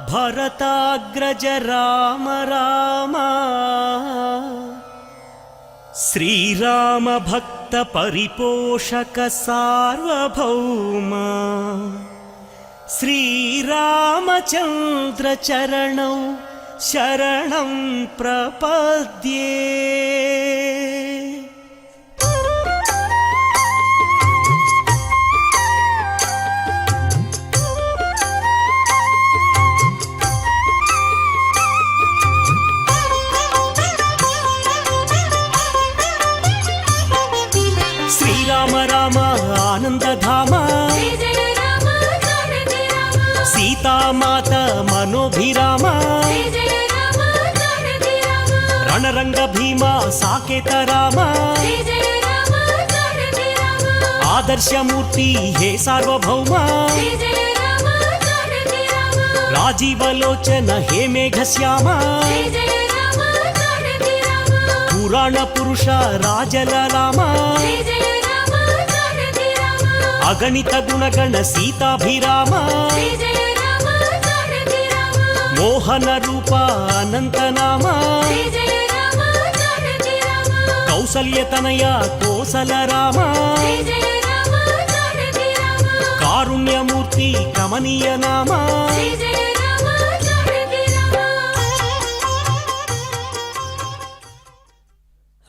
ಭರತಾಗ್ರಜ ರಾಮ ರಾಮ ಶ್ರೀರಾಮ ಭಕ್ತ ಪರಿಪೋಷಕ ಸಾರ್ವಭೌಮ ಶ್ರೀರಾಮಚಂದ್ರ ಚರಣೌ ಶರಣಂ ಪ್ರಪದ್ಯೆ. ಶ್ರೀರಾಮ ರಾಮ ಆನಂದಧಾಮ ಸೀತಾಮಾತ ಮನೋಭಿರಾಮ ರಣರಂಗ ಭೀಮ ಸಾಕೇತ ರಾಮ ಆದರ್ಶ ಮೂರ್ತಿ ಹೇ ಸಾರ್ವಭೌಮ ರಾಜೀವಲೋಚನ ಹೇ ಮೇಘಶ್ಯಾಮ ಪುರಾಣ ಪುರುಷ ರಾಜಲಲಾಮ ಅಗಣಿತ ಗುಣಗಣ ಸೀತಾಭಿರಾಮ ಮೋಹನ ರೂಪ ಅನಂತನಾಮ ಕೌಸಲ್ಯತನಯ ಕೋಸಲ ರಾಮ ಕಾರುಣ್ಯಮೂರ್ತಿ ಕಮನೀಯ ನಾಮ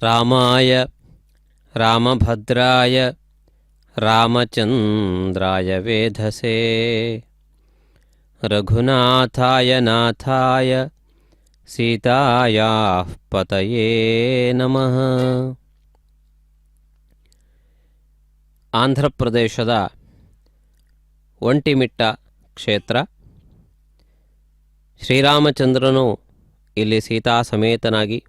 ರಾಮಾಯ ರಾಮಭದ್ರಾಯ ರಾಮಚಂದ್ರಾಯ ವೇಧಸೇ ರಘುನಾಥಾಯ ನಾಥಾಯ ಸೀತಾಯಾಃ ಪತಯೇ ನಮಃ. ಆಂಧ್ರಪ್ರದೇಶದ ಒಂಟಿಮಿಟ್ಟ ಕ್ಷೇತ್ರ. ಶ್ರೀರಾಮಚಂದ್ರನು ಇಲ್ಲಿ ಸೀತಾ ಸಮೇತನಾಗಿ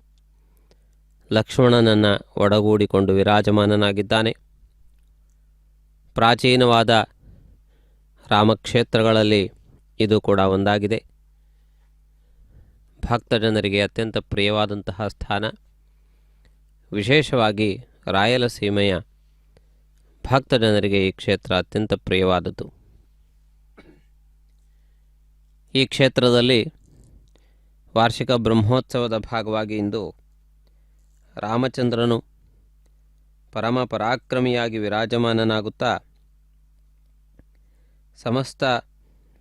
ಲಕ್ಷ್ಮಣನನ್ನು ಒಡಗೂಡಿಕೊಂಡು ವಿರಾಜಮಾನನಾಗಿದ್ದಾನೆ. ಪ್ರಾಚೀನವಾದ ರಾಮಕ್ಷೇತ್ರಗಳಲ್ಲಿ ಇದು ಕೂಡ ಒಂದಾಗಿದೆ. ಭಕ್ತಜನರಿಗೆ ಅತ್ಯಂತ ಪ್ರಿಯವಾದಂತಹ ಸ್ಥಾನ. ವಿಶೇಷವಾಗಿ ರಾಯಲಸೀಮೆಯ ಭಕ್ತಜನರಿಗೆ ಈ ಕ್ಷೇತ್ರ ಅತ್ಯಂತ ಪ್ರಿಯವಾದದ್ದು. ಈ ಕ್ಷೇತ್ರದಲ್ಲಿ ವಾರ್ಷಿಕ ಬ್ರಹ್ಮೋತ್ಸವದ ಭಾಗವಾಗಿ ಇಂದು ರಾಮಚಂದ್ರನು ಪರಮ ಪರಾಕ್ರಮಿಯಾಗಿ ವಿರಾಜಮಾನನಾಗುತ್ತಾ ಸಮಸ್ತ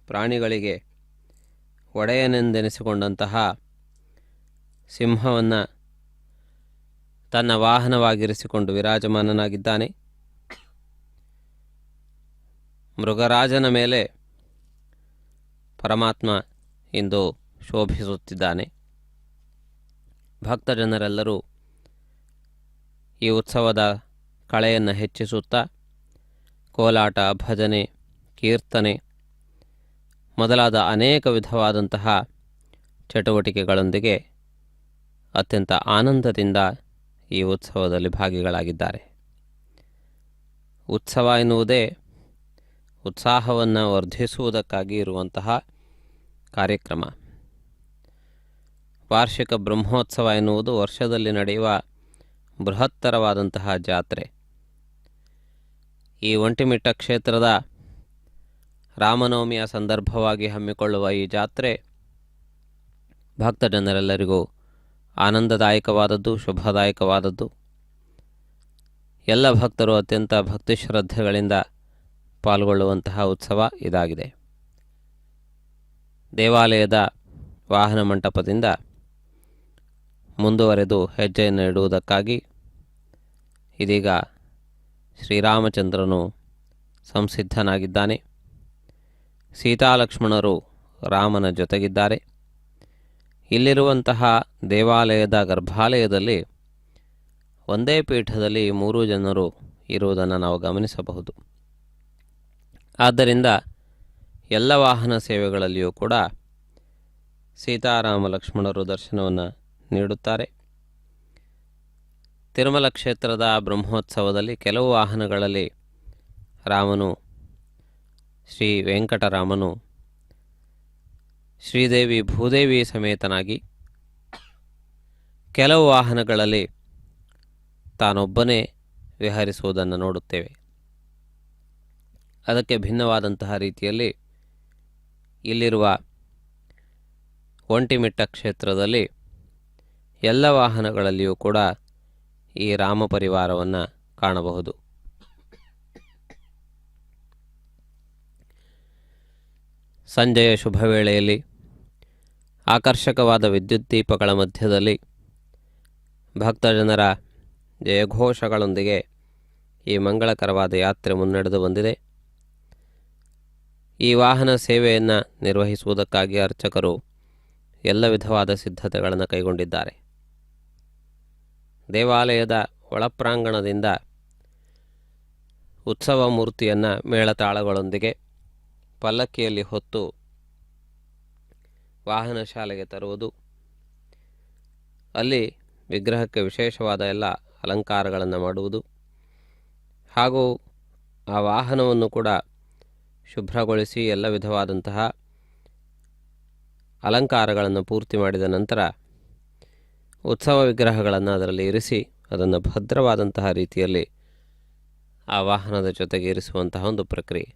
ಪ್ರಾಣಿಗಳಿಗೆ ಒಡೆಯನೆಂದೆನಿಸಿಕೊಂಡಂತಹ ಸಿಂಹವನ್ನು ತನ್ನ ವಾಹನವಾಗಿರಿಸಿಕೊಂಡು ವಿರಾಜಮಾನನಾಗಿದ್ದಾನೆ. ಮೃಗರಾಜನ ಮೇಲೆ ಪರಮಾತ್ಮ ಇಂದು ಶೋಭಿಸುತ್ತಿದ್ದಾನೆ. ಭಕ್ತಜನರೆಲ್ಲರೂ ಈ ಉತ್ಸವದ ಕಳೆಯನ್ನು ಹೆಚ್ಚಿಸುತ್ತಾ ಕೋಲಾಟ, ಭಜನೆ, ಕೀರ್ತನೆ ಮೊದಲಾದ ಅನೇಕ ವಿಧವಾದಂತಹ ಚಟುವಟಿಕೆಗಳೊಂದಿಗೆ ಅತ್ಯಂತ ಆನಂದದಿಂದ ಈ ಉತ್ಸವದಲ್ಲಿ ಭಾಗಿಗಳಾಗಿದ್ದಾರೆ. ಉತ್ಸವ ಎನ್ನುವುದೇ ಉತ್ಸಾಹವನ್ನು ವರ್ಧಿಸುವುದಕ್ಕಾಗಿ ಇರುವಂತಹ ಕಾರ್ಯಕ್ರಮ. ವಾರ್ಷಿಕ ಬ್ರಹ್ಮೋತ್ಸವ ಎನ್ನುವುದು ವರ್ಷದಲ್ಲಿ ನಡೆಯುವ ಬೃಹತ್ತರವಾದಂತಹ ಜಾತ್ರೆ. ಈ ಒಂಟಿಮಿಟ್ಟ ಕ್ಷೇತ್ರದ ರಾಮನವಮಿಯ ಸಂದರ್ಭವಾಗಿ ಹಮ್ಮಿಕೊಳ್ಳುವ ಈ ಜಾತ್ರೆ ಭಕ್ತಜನರೆಲ್ಲರಿಗೂ ಆನಂದದಾಯಕವಾದದ್ದು, ಶುಭದಾಯಕವಾದದ್ದು. ಎಲ್ಲ ಭಕ್ತರು ಅತ್ಯಂತ ಭಕ್ತಿ ಶ್ರದ್ಧೆಗಳಿಂದ ಪಾಲ್ಗೊಳ್ಳುವಂತಹ ಉತ್ಸವ ಇದಾಗಿದೆ. ದೇವಾಲಯದ ವಾಹನ ಮಂಟಪದಿಂದ ಮುಂದುವರೆದು ಹೆಜ್ಜೆಯನ್ನು ಇಡುವುದಕ್ಕಾಗಿ ಇದೀಗ ಶ್ರೀರಾಮಚಂದ್ರನು ಸಂಸಿದ್ಧನಾಗಿದ್ದಾನೆ. ಸೀತಾಲಕ್ಷ್ಮಣರು ರಾಮನ ಜೊತೆಗಿದ್ದಾರೆ. ಇಲ್ಲಿರುವಂತಹ ದೇವಾಲಯದ ಗರ್ಭಾಲಯದಲ್ಲಿ ಒಂದೇ ಪೀಠದಲ್ಲಿ 3 ಜನರು ಇರುವುದನ್ನು ನಾವು ಗಮನಿಸಬಹುದು. ಆದ್ದರಿಂದ ಎಲ್ಲ ವಾಹನ ಸೇವೆಗಳಲ್ಲಿಯೂ ಕೂಡ ಸೀತಾರಾಮ ಲಕ್ಷ್ಮಣರು ದರ್ಶನವನ್ನು ನೀಡುತ್ತಾರೆ. ತಿರುಮಲ ಕ್ಷೇತ್ರದ ಬ್ರಹ್ಮೋತ್ಸವದಲ್ಲಿ ಕೆಲವು ವಾಹನಗಳಲ್ಲಿ ರಾಮನು, ಶ್ರೀ ವೆಂಕಟರಾಮನು ಶ್ರೀದೇವಿ ಭೂದೇವಿ ಸಮೇತನಾಗಿ, ಕೆಲವು ವಾಹನಗಳಲ್ಲಿ ತಾನೊಬ್ಬನೇ ವಿಹರಿಸುವುದನ್ನು ನೋಡುತ್ತೇವೆ. ಅದಕ್ಕೆ ಭಿನ್ನವಾದಂತಹ ರೀತಿಯಲ್ಲಿ ಇಲ್ಲಿರುವ ಒಂಟಿಮಿಟ್ಟ ಕ್ಷೇತ್ರದಲ್ಲಿ ಎಲ್ಲ ವಾಹನಗಳಲ್ಲಿಯೂ ಕೂಡ ಈ ರಾಮ ಪರಿವಾರವನ್ನು ಕಾಣಬಹುದು. ಸಂಜೆಯ ಶುಭ ವೇಳೆಯಲ್ಲಿ ಆಕರ್ಷಕವಾದ ವಿದ್ಯುತ್ ದೀಪಗಳ ಮಧ್ಯದಲ್ಲಿ ಭಕ್ತಜನರ ಜಯಘೋಷಗಳೊಂದಿಗೆ ಈ ಮಂಗಳಕರವಾದ ಯಾತ್ರೆ ಮುನ್ನಡೆದು ಬಂದಿದೆ. ಈ ವಾಹನ ಸೇವೆಯನ್ನು ನಿರ್ವಹಿಸುವುದಕ್ಕಾಗಿ ಅರ್ಚಕರು ಎಲ್ಲ ವಿಧವಾದ ಸಿದ್ಧತೆಗಳನ್ನು ಕೈಗೊಂಡಿದ್ದಾರೆ. ದೇವಾಲಯದ ಒಳಪ್ರಾಂಗಣದಿಂದ ಉತ್ಸವ ಮೂರ್ತಿಯನ್ನು ಮೇಳತಾಳಗಳೊಂದಿಗೆ ಪಲ್ಲಕ್ಕಿಯಲ್ಲಿ ಹೊತ್ತು ವಾಹನ ಶಾಲೆಗೆ ತರುವುದು, ಅಲ್ಲಿ ವಿಗ್ರಹಕ್ಕೆ ವಿಶೇಷವಾದ ಎಲ್ಲ ಅಲಂಕಾರಗಳನ್ನು ಮಾಡುವುದು ಹಾಗೂ ಆ ವಾಹನವನ್ನು ಕೂಡ ಶುಭ್ರಗೊಳಿಸಿ ಎಲ್ಲ ವಿಧವಾದಂತಹ ಅಲಂಕಾರಗಳನ್ನು ಪೂರ್ತಿ ಮಾಡಿದ ನಂತರ ಉತ್ಸವ ವಿಗ್ರಹಗಳನ್ನು ಅದರಲ್ಲಿ ಇರಿಸಿ ಅದನ್ನು ಭದ್ರವಾದಂತಹ ರೀತಿಯಲ್ಲಿ ಆ ವಾಹನದ ಜೊತೆಗೆ ಇರಿಸುವಂತಹ ಒಂದು ಪ್ರಕ್ರಿಯೆ.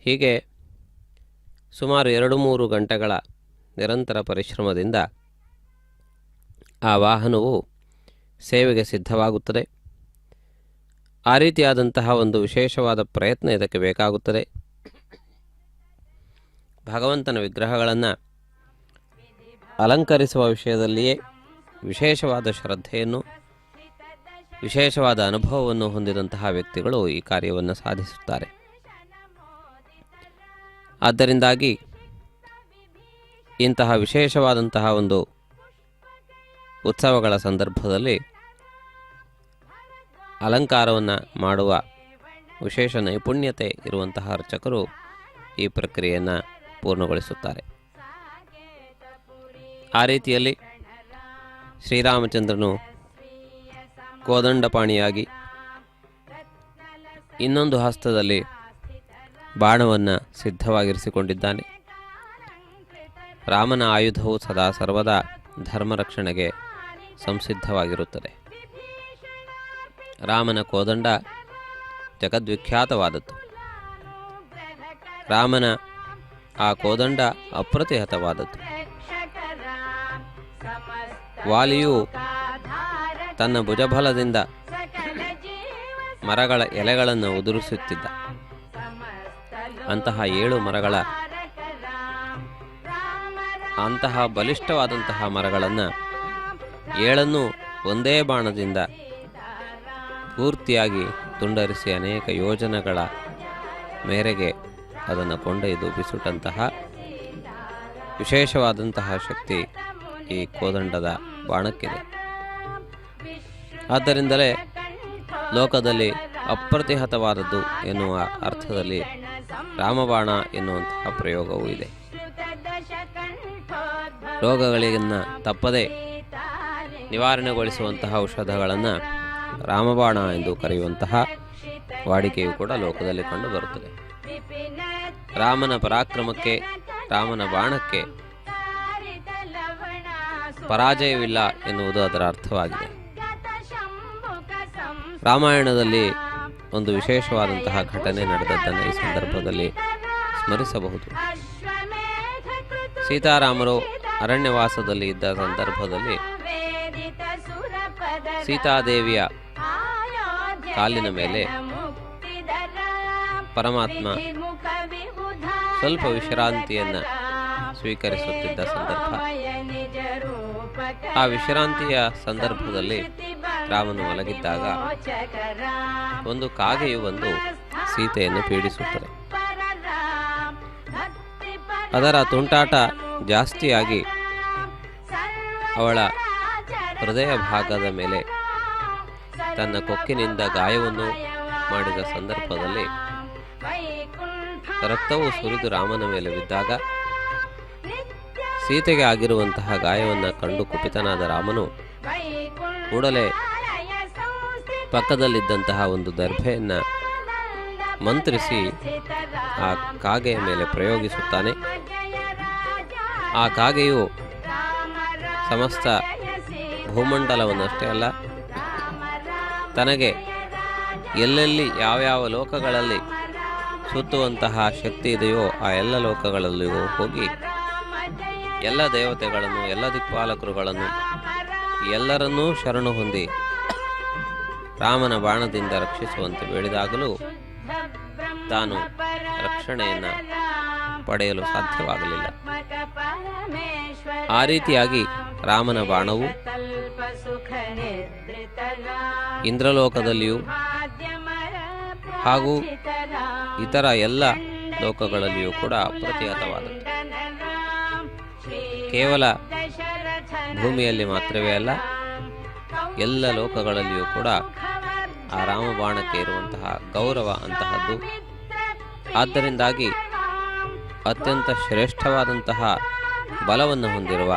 ಹೀಗೆ ಸುಮಾರು 2-3 ಗಂಟೆಗಳ ನಿರಂತರ ಪರಿಶ್ರಮದಿಂದ ಆ ವಾಹನವು ಸೇವೆಗೆ ಸಿದ್ಧವಾಗುತ್ತದೆ. ಆ ರೀತಿಯಾದಂತಹ ಒಂದು ವಿಶೇಷವಾದ ಪ್ರಯತ್ನ ಇದಕ್ಕೆ ಬೇಕಾಗುತ್ತದೆ. ಭಗವಂತನ ವಿಗ್ರಹಗಳನ್ನು ಅಲಂಕರಿಸುವ ವಿಷಯದಲ್ಲಿಯೇ ವಿಶೇಷವಾದ ಶ್ರದ್ಧೆಯನ್ನು, ವಿಶೇಷವಾದ ಅನುಭವವನ್ನು ಹೊಂದಿದಂತಹ ವ್ಯಕ್ತಿಗಳು ಈ ಕಾರ್ಯವನ್ನು ಸಾಧಿಸುತ್ತಾರೆ. ಆದ್ದರಿಂದಾಗಿ ಇಂತಹ ವಿಶೇಷವಾದಂತಹ ಒಂದು ಉತ್ಸವಗಳ ಸಂದರ್ಭದಲ್ಲಿ ಅಲಂಕಾರವನ್ನು ಮಾಡುವ ವಿಶೇಷ ನೈಪುಣ್ಯತೆ ಇರುವಂತಹ ಅರ್ಚಕರು ಈ ಪ್ರಕ್ರಿಯೆಯನ್ನು ಪೂರ್ಣಗೊಳಿಸುತ್ತಾರೆ. ಆ ರೀತಿಯಲ್ಲಿ ಶ್ರೀರಾಮಚಂದ್ರನು ಕೋದಂಡಪಾಣಿಯಾಗಿ ಇನ್ನೊಂದು ಹಸ್ತದಲ್ಲಿ ಬಾಣವನ್ನು ಸಿದ್ಧವಾಗಿರಿಸಿಕೊಂಡಿದ್ದಾನೆ. ರಾಮನ ಆಯುಧವು ಸದಾ ಸರ್ವದಾ ಧರ್ಮರಕ್ಷಣೆಗೆ ಸಂಸಿದ್ಧವಾಗಿರುತ್ತದೆ. ರಾಮನ ಕೋದಂಡ ಜಗದ್ವಿಖ್ಯಾತವಾದದ್ದು. ರಾಮನ ಆ ಕೋದಂಡ ಅಪ್ರತಿಹತವಾದದ್ದು. ವಾಲಿಯು ತನ್ನ ಭುಜಬಲದಿಂದ ಮರಗಳ ಎಲೆಗಳನ್ನು ಉದುರಿಸುತ್ತಿದ್ದ. ಅಂತಹ 7 ಮರಗಳ ಅಂತಹ ಬಲಿಷ್ಠವಾದಂತಹ ಮರಗಳನ್ನು 7 ಒಂದೇ ಬಾಣದಿಂದ ಪೂರ್ತಿಯಾಗಿ ತುಂಡರಿಸಿ ಅನೇಕ ಯೋಜನೆಗಳ ಮೇರೆಗೆ ಅದನ್ನು ಕೊಂಡೊಯ್ದು ಬಿಸುಟಂತಹ ವಿಶೇಷವಾದಂತಹ ಶಕ್ತಿ ಈ ಕೋದಂಡದ ಬಾಣಕ್ಕಿದೆ. ಆದ್ದರಿಂದಲೇ ಲೋಕದಲ್ಲಿ ಅಪ್ರತಿಹತವಾದದ್ದು ಎನ್ನುವ ಅರ್ಥದಲ್ಲಿ ರಾಮಬಾಣ ಎನ್ನುವಂತಹ ಪ್ರಯೋಗವೂ ಇದೆ. ರೋಗಗಳಿಗನ್ನು ತಪ್ಪದೆ ನಿವಾರಣೆಗೊಳಿಸುವಂತಹ ಔಷಧಗಳನ್ನು ರಾಮಬಾಣ ಎಂದು ಕರೆಯುವಂತಹ ವಾಡಿಕೆಯು ಕೂಡ ಲೋಕದಲ್ಲಿ ಕಂಡುಬರುತ್ತದೆ. ರಾಮನ ಪರಾಕ್ರಮಕ್ಕೆ, ರಾಮನ ಬಾಣಕ್ಕೆ ಪರಾಜಯವಿಲ್ಲ ಎನ್ನುವುದು ಅದರ ಅರ್ಥವಾಗಿದೆ. ರಾಮಾಯಣದಲ್ಲಿ ಒಂದು ವಿಶೇಷವಾದಂತಹ ಘಟನೆ ನಡೆದದ್ದನ್ನು ಈ ಸಂದರ್ಭದಲ್ಲಿ ಸ್ಮರಿಸಬಹುದು. ಸೀತಾರಾಮರು ಅರಣ್ಯವಾಸದಲ್ಲಿ ಇದ್ದ ಸಂದರ್ಭದಲ್ಲಿ ಸೀತಾದೇವಿಯ ಕಾಲಿನ ಮೇಲೆ ಪರಮಾತ್ಮ ಸ್ವಲ್ಪ ವಿಶ್ರಾಂತಿಯನ್ನು ಸ್ವೀಕರಿಸುತ್ತಿದ್ದ ಸಂದರ್ಭ. ಆ ವಿಶ್ರಾಂತಿಯ ಸಂದರ್ಭದಲ್ಲಿ ರಾಮನು ಮಲಗಿದ್ದಾಗ ಒಂದು ಕಾಗೆಯು ಬಂದು ಸೀತೆಯನ್ನು ಪೀಡಿಸುತ್ತದೆ. ಅದರ ತುಂಟಾಟ ಜಾಸ್ತಿಯಾಗಿ ಅವಳ ಹೃದಯ ಭಾಗದ ಮೇಲೆ ತನ್ನ ಕೊಕ್ಕಿನಿಂದ ಗಾಯವನ್ನು ಮಾಡಿದ ಸಂದರ್ಭದಲ್ಲಿ ರಕ್ತವು ಸುರಿದು ರಾಮನ ಮೇಲೆ ಬಿದ್ದಾಗ ಸೀತೆಗೆ ಆಗಿರುವಂತಹ ಗಾಯವನ್ನು ಕಂಡು ಕುಪಿತನಾದ ರಾಮನು ಕೂಡಲೇ ಪಕ್ಕದಲ್ಲಿದ್ದಂತಹ ಒಂದು ದರ್ಭೆಯನ್ನು ಮಂತ್ರಿಸಿ ಆ ಕಾಗೆಯ ಮೇಲೆ ಪ್ರಯೋಗಿಸುತ್ತಾನೆ. ಆ ಕಾಗೆಯು ಸಮಸ್ತ ಭೂಮಂಡಲವನ್ನಷ್ಟೇ ಅಲ್ಲ, ತನಗೆ ಎಲ್ಲೆಲ್ಲಿ ಯಾವ್ಯಾವ ಲೋಕಗಳಲ್ಲಿ ಸುತ್ತುವಂತಹ ಶಕ್ತಿ ಇದೆಯೋ ಆ ಎಲ್ಲ ಲೋಕಗಳಲ್ಲಿಯೂ ಹೋಗಿ ಎಲ್ಲ ದೇವತೆಗಳನ್ನು, ಎಲ್ಲ ದಿಕ್ಪಾಲಕರುಗಳನ್ನು ಎಲ್ಲರನ್ನೂ ಶರಣು ಹೊಂದಿ ರಾಮನ ಬಾಣದಿಂದ ರಕ್ಷಿಸುವಂತೆ ಬೇಡಿದಾಗಲೂ ತಾನು ರಕ್ಷಣೆಯನ್ನು ಪಡೆಯಲು ಸಾಧ್ಯವಾಗಲಿಲ್ಲ. ಆ ರೀತಿಯಾಗಿ ರಾಮನ ಬಾಣವು ಇಂದ್ರಲೋಕದಲ್ಲಿಯೂ ಹಾಗೂ ಇತರ ಎಲ್ಲ ಲೋಕಗಳಲ್ಲಿಯೂ ಕೂಡ ಪ್ರತಿಹತವಾದದ್ದು. ಕೇವಲ ಭೂಮಿಯಲ್ಲಿ ಮಾತ್ರವೇ ಅಲ್ಲ, ಎಲ್ಲ ಲೋಕಗಳಲ್ಲಿಯೂ ಕೂಡ ಆ ರಾಮಬಾಣಕ್ಕೆ ಇರುವಂತಹ ಗೌರವ ಅಂತಹದ್ದು. ಆದ್ದರಿಂದಾಗಿ ಅತ್ಯಂತ ಶ್ರೇಷ್ಠವಾದಂತಹ ಬಲವನ್ನು ಹೊಂದಿರುವ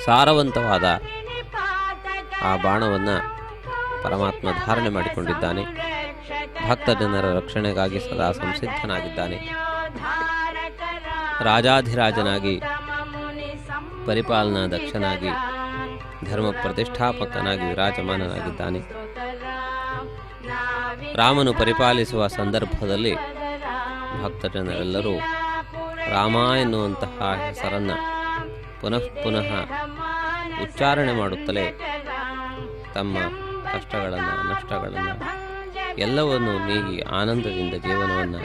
ಸಾರವಂತವಾದ ಆ ಬಾಣವನ್ನು ಪರಮಾತ್ಮ ಧಾರಣೆ ಮಾಡಿಕೊಂಡಿದ್ದಾನೆ. ಭಕ್ತ ಜನರ ರಕ್ಷಣೆಗಾಗಿ ಸದಾ ಸಂಸಿದ್ಧನಾಗಿದ್ದಾನೆ. ರಾಜಾಧಿರಾಜನಾಗಿ, ಪರಿಪಾಲನಾ ದಕ್ಷನಾಗಿ, ಧರ್ಮ ಪ್ರತಿಷ್ಠಾಪಕನಾಗಿ ವಿರಾಜಮಾನನಾಗಿದ್ದಾನೆ. ರಾಮನು ಪರಿಪಾಲಿಸುವ ಸಂದರ್ಭದಲ್ಲಿ ಭಕ್ತ ಜನರೆಲ್ಲರೂ ರಾಮ ಎನ್ನುವಂತಹ ಹೆಸರನ್ನು ಪುನಃ ಪುನಃ ಉಚ್ಚಾರಣೆ ಮಾಡುತ್ತಲೇ ತಮ್ಮ ಕಷ್ಟಗಳನ್ನು, ನಷ್ಟಗಳನ್ನು ಎಲ್ಲವನ್ನು ನೀಗಿ ಆನಂದದಿಂದ ಜೀವನವನ್ನು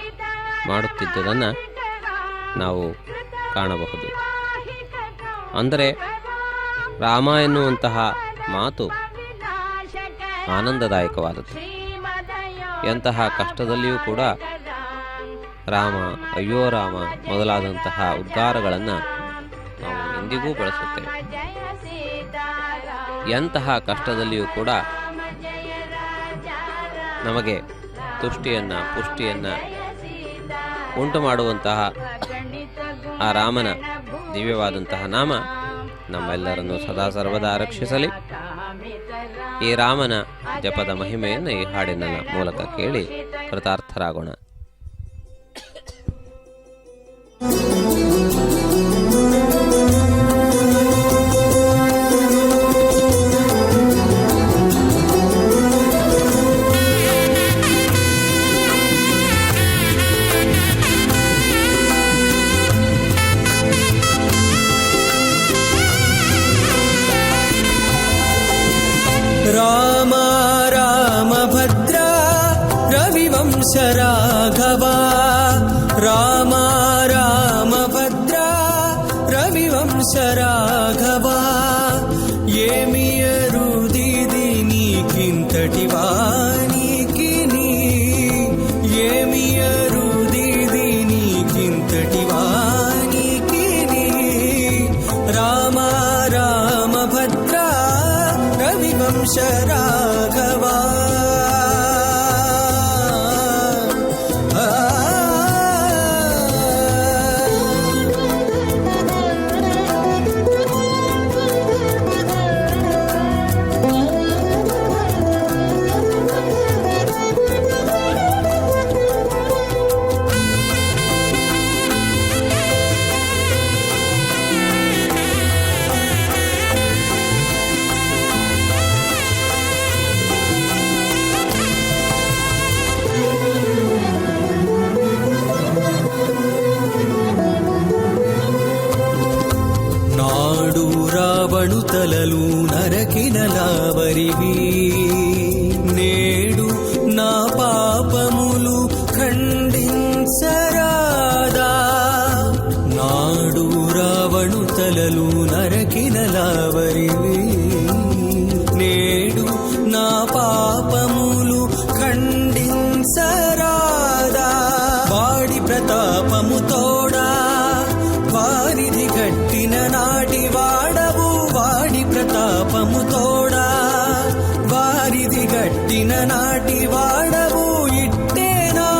ಮಾಡುತ್ತಿದ್ದುದನ್ನು ನಾವು ಕಾಣಬಹುದು. ಅಂದರೆ ರಾಮ ಎನ್ನುವಂತಹ ಮಾತು ಆನಂದದಾಯಕವಾದದ್ದು. ಎಂತಹ ಕಷ್ಟದಲ್ಲಿಯೂ ಕೂಡ ರಾಮ, ಅಯ್ಯೋ ರಾಮ ಮೊದಲಾದಂತಹ ಉದ್ಗಾರಗಳನ್ನು ನಾವು ಎಂದಿಗೂ ಬಳಸುತ್ತೇವೆ. ಎಂತಹ ಕಷ್ಟದಲ್ಲಿಯೂ ಕೂಡ ನಮಗೆ ತುಷ್ಟಿಯನ್ನು, ಪುಷ್ಟಿಯನ್ನು ಉಂಟು ಮಾಡುವಂತಹ ಆ ರಾಮನ ದಿವ್ಯವಾದಂತಹ ನಾಮ ನಮ್ಮೆಲ್ಲರನ್ನು ಸದಾ ಸರ್ವದಾ ರಕ್ಷಿಸಲಿ. ಈ ರಾಮನ ಜಪದ ಮಹಿಮೆಯನ್ನು ಈ ಹಾಡಿನ ಮೂಲಕ ಕೇಳಿ ಕೃತಾರ್ಥರಾಗೋಣ. ರಾಮ ರಾಮ ಭದ್ರ ರವಿವಂಶ ರಾಘವ, ರಾಮ ರಾಮ ಭದ್ರ ರವಿವಂಶ ರಾಘವ, ఏమియరు దీది నీకింతటి వానికిని, ఏమియరు దీది నీకింతటి వానికిని, రామ రామ భద్ర రవివంశ రాఘవ. నాడు రావణు తలలు నరకినలావరివి, నేడు నా పాపములు ఖండించరాదా. నాడు రావణు తలలు నరకినలావరివి, నేడు నా పాపములు ఖండించరాదా. వాడి ప్రతాపము తోడా వారిది గట్టిన నాటి వాడవు, వాడి ప్రతాపము తోడా వారిది గట్టిన నాటి వాడవు. ఇట్టే నా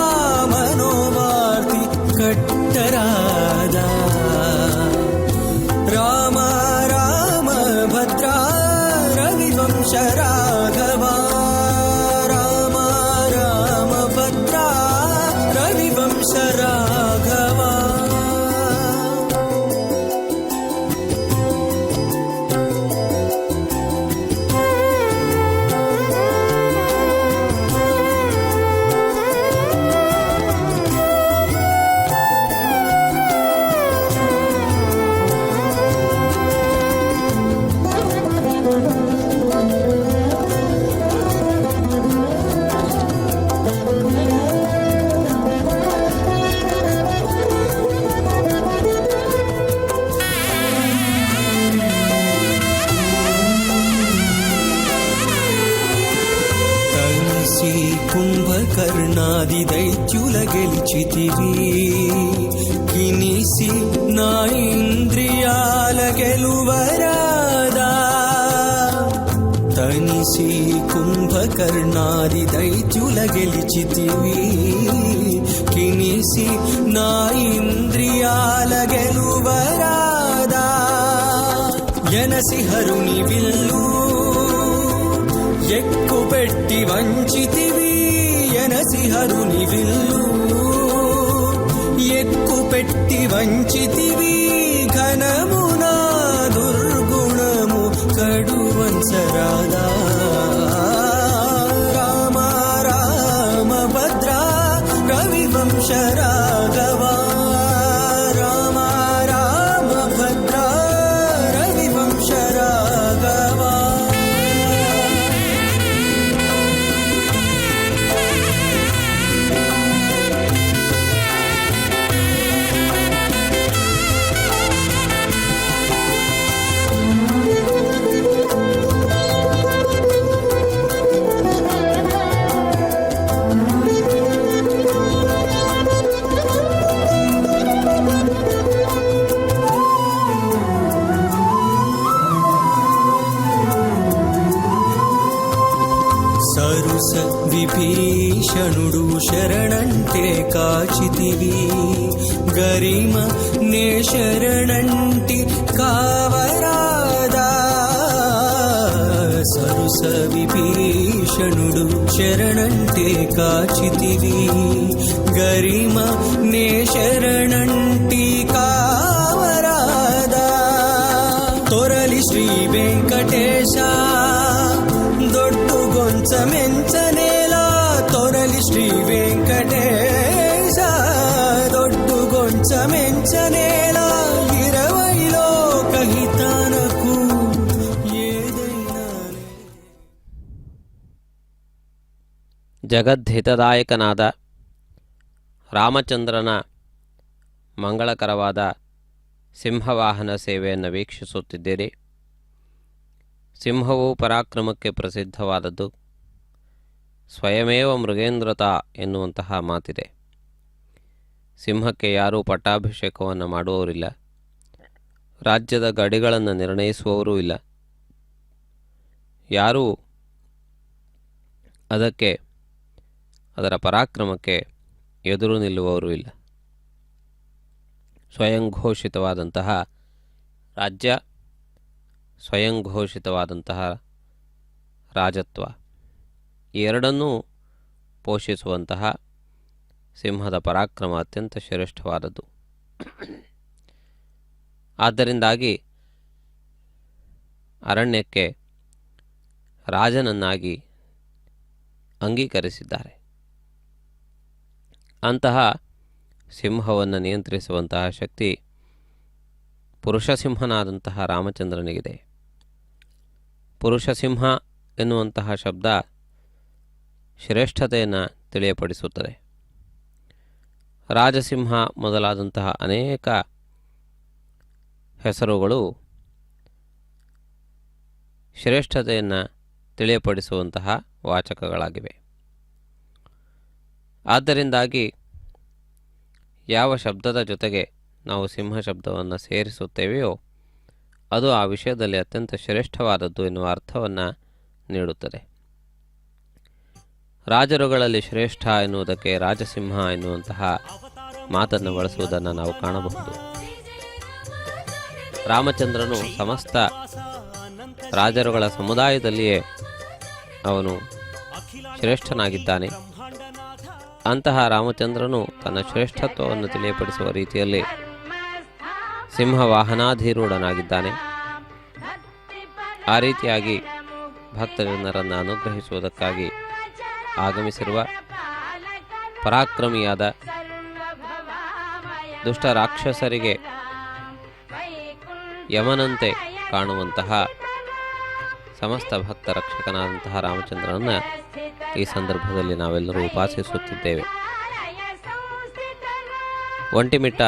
మనోవార్తి కట్టరాదా. రామ రామ భద్ర రవివంశ రాఘవ, రామ రామ భద్ర రవివంశ రాఘవ. కుంభకర్ణాది దైత్యుల గెలిచితివి కినిసి నా ఇంద్రియాల గెలువరాదా తనిసి కుంభకర్ణాది దైత్యుల గెలిచితివి కినిసి నా ఇంద్రియాల గెలువరాదా ఎనసి హరుని విల్లు ఎక్కుపెట్టి వంచితివి ఎనసి హరుని విల్లు ఎక్కుపెట్టి వంచితివి ఘనమునా దుర్గుణము కడువంసరాదా రామ రామ భద్ర రవివంశ రాఘవా రామ రామ భద్ర రవివంశ రాఘవా సరుస విభీషణుడు శరణంటే కాచితివి గరిమ నే శరణంటి కావరాదా సరుస విభీషణుడు శరణంటే కాచితివి గరిమ నే శరణంటి కావరాదా తొరలి శ్రీ వెంకటేశ దొడ్డు గొంచమెంచనేలా తొరలి శ్రీ వెంకటేశ దొడ్డు గొంచమెంచనేలా 20 లోకహితానకు ఏదైనా ಜಗದ್ಹಿತದಾಯಕನಾದ ರಾಮಚಂದ್ರನ ಮಂಗಳಕರವಾದ ಸಿಂಹವಾಹನ ಸೇವೆಯನ್ನು ವೀಕ್ಷಿಸುತ್ತಿದ್ದೀರಿ. ಸಿಂಹವು ಪರಾಕ್ರಮಕ್ಕೆ ಪ್ರಸಿದ್ಧವಾದದ್ದು. ಸ್ವಯಮೇವ ಮೃಗೇಂದ್ರತ ಎನ್ನುವಂತಹ ಮಾತಿದೆ. ಸಿಂಹಕ್ಕೆ ಯಾರೂ ಪಟ್ಟಾಭಿಷೇಕವನ್ನು ಮಾಡುವವರಿಲ್ಲ. ರಾಜ್ಯದ ಗಡಿಗಳನ್ನು ನಿರ್ಣಯಿಸುವವರೂ ಇಲ್ಲ. ಯಾರೂ ಅದರ ಪರಾಕ್ರಮಕ್ಕೆ ಎದುರು ನಿಲ್ಲುವವರೂ ಇಲ್ಲ. ಸ್ವಯಂಘೋಷಿತವಾದಂತಹ ರಾಜ್ಯ, ಸ್ವಯಂಘೋಷಿತವಾದಂತಹ ರಾಜತ್ವ, ಈ ಎರಡನ್ನೂ ಪೋಷಿಸುವಂತಹ ಸಿಂಹದ ಪರಾಕ್ರಮ ಅತ್ಯಂತ ಶ್ರೇಷ್ಠವಾದದ್ದು. ಆದ್ದರಿಂದಾಗಿ ಅರಣ್ಯಕ್ಕೆ ರಾಜನನ್ನಾಗಿ ಅಂಗೀಕರಿಸಿದ್ದಾರೆ. ಅಂತಹ ಸಿಂಹವನ್ನು ನಿಯಂತ್ರಿಸುವಂತಹ ಶಕ್ತಿ ಪುರುಷಸಿಂಹನಾದಂತಹ ರಾಮಚಂದ್ರನಿಗಿದೆ. ಪುರುಷಸಿಂಹ ಎನ್ನುವಂತಹ ಶಬ್ದ ಶ್ರೇಷ್ಠತೆಯನ್ನು ತಿಳಿಯಪಡಿಸುತ್ತದೆ. ರಾಜಸಿಂಹ ಮೊದಲಾದಂತಹ ಅನೇಕ ಹೆಸರುಗಳು ಶ್ರೇಷ್ಠತೆಯನ್ನು ತಿಳಿಯಪಡಿಸುವಂತಹ ವಾಚಕಗಳಾಗಿವೆ. ಆದ್ದರಿಂದಾಗಿ ಯಾವ ಶಬ್ದದ ಜೊತೆಗೆ ನಾವು ಸಿಂಹ ಶಬ್ದವನ್ನು ಸೇರಿಸುತ್ತೇವೆಯೋ ಅದು ಆ ವಿಷಯದಲ್ಲಿ ಅತ್ಯಂತ ಶ್ರೇಷ್ಠವಾದದ್ದು ಎನ್ನುವ ಅರ್ಥವನ್ನು ನೀಡುತ್ತದೆ. ರಾಜರುಗಳಲ್ಲಿ ಶ್ರೇಷ್ಠ ಎನ್ನುವುದಕ್ಕೆ ರಾಜಸಿಂಹ ಎನ್ನುವಂತಹ ಮಾತನ್ನು ಬಳಸುವುದನ್ನು ನಾವು ಕಾಣಬಹುದು. ರಾಮಚಂದ್ರನು ಸಮಸ್ತ ರಾಜರುಗಳ ಸಮುದಾಯದಲ್ಲಿಯೇ ಅವನು ಶ್ರೇಷ್ಠನಾಗಿದ್ದಾನೆ. ಅಂತಹ ರಾಮಚಂದ್ರನು ತನ್ನ ಶ್ರೇಷ್ಠತ್ವವನ್ನು ತಿಳಿಯಪಡಿಸುವ ರೀತಿಯಲ್ಲಿ ಸಿಂಹವಾಹನಾಧೀರೂಢನಾಗಿದ್ದಾನೆ. ಆ ರೀತಿಯಾಗಿ ಭಕ್ತಜನರನ್ನು ಅನುಗ್ರಹಿಸುವುದಕ್ಕಾಗಿ ಆಗಮಿಸಿರುವ ಪರಾಕ್ರಮಿಯಾದ ದುಷ್ಟ ರಾಕ್ಷಸರಿಗೆ ಯಮನಂತೆ ಕಾಣುವಂತಹ ಸಮಸ್ತ ಭಕ್ತ ರಕ್ಷಕನಾದಂತಹ ರಾಮಚಂದ್ರನನ್ನು ಈ ಸಂದರ್ಭದಲ್ಲಿ ನಾವೆಲ್ಲರೂ ಉಪಾಸಿಸುತ್ತಿದ್ದೇವೆ. ಒಂಟಿಮಿಟ್ಟ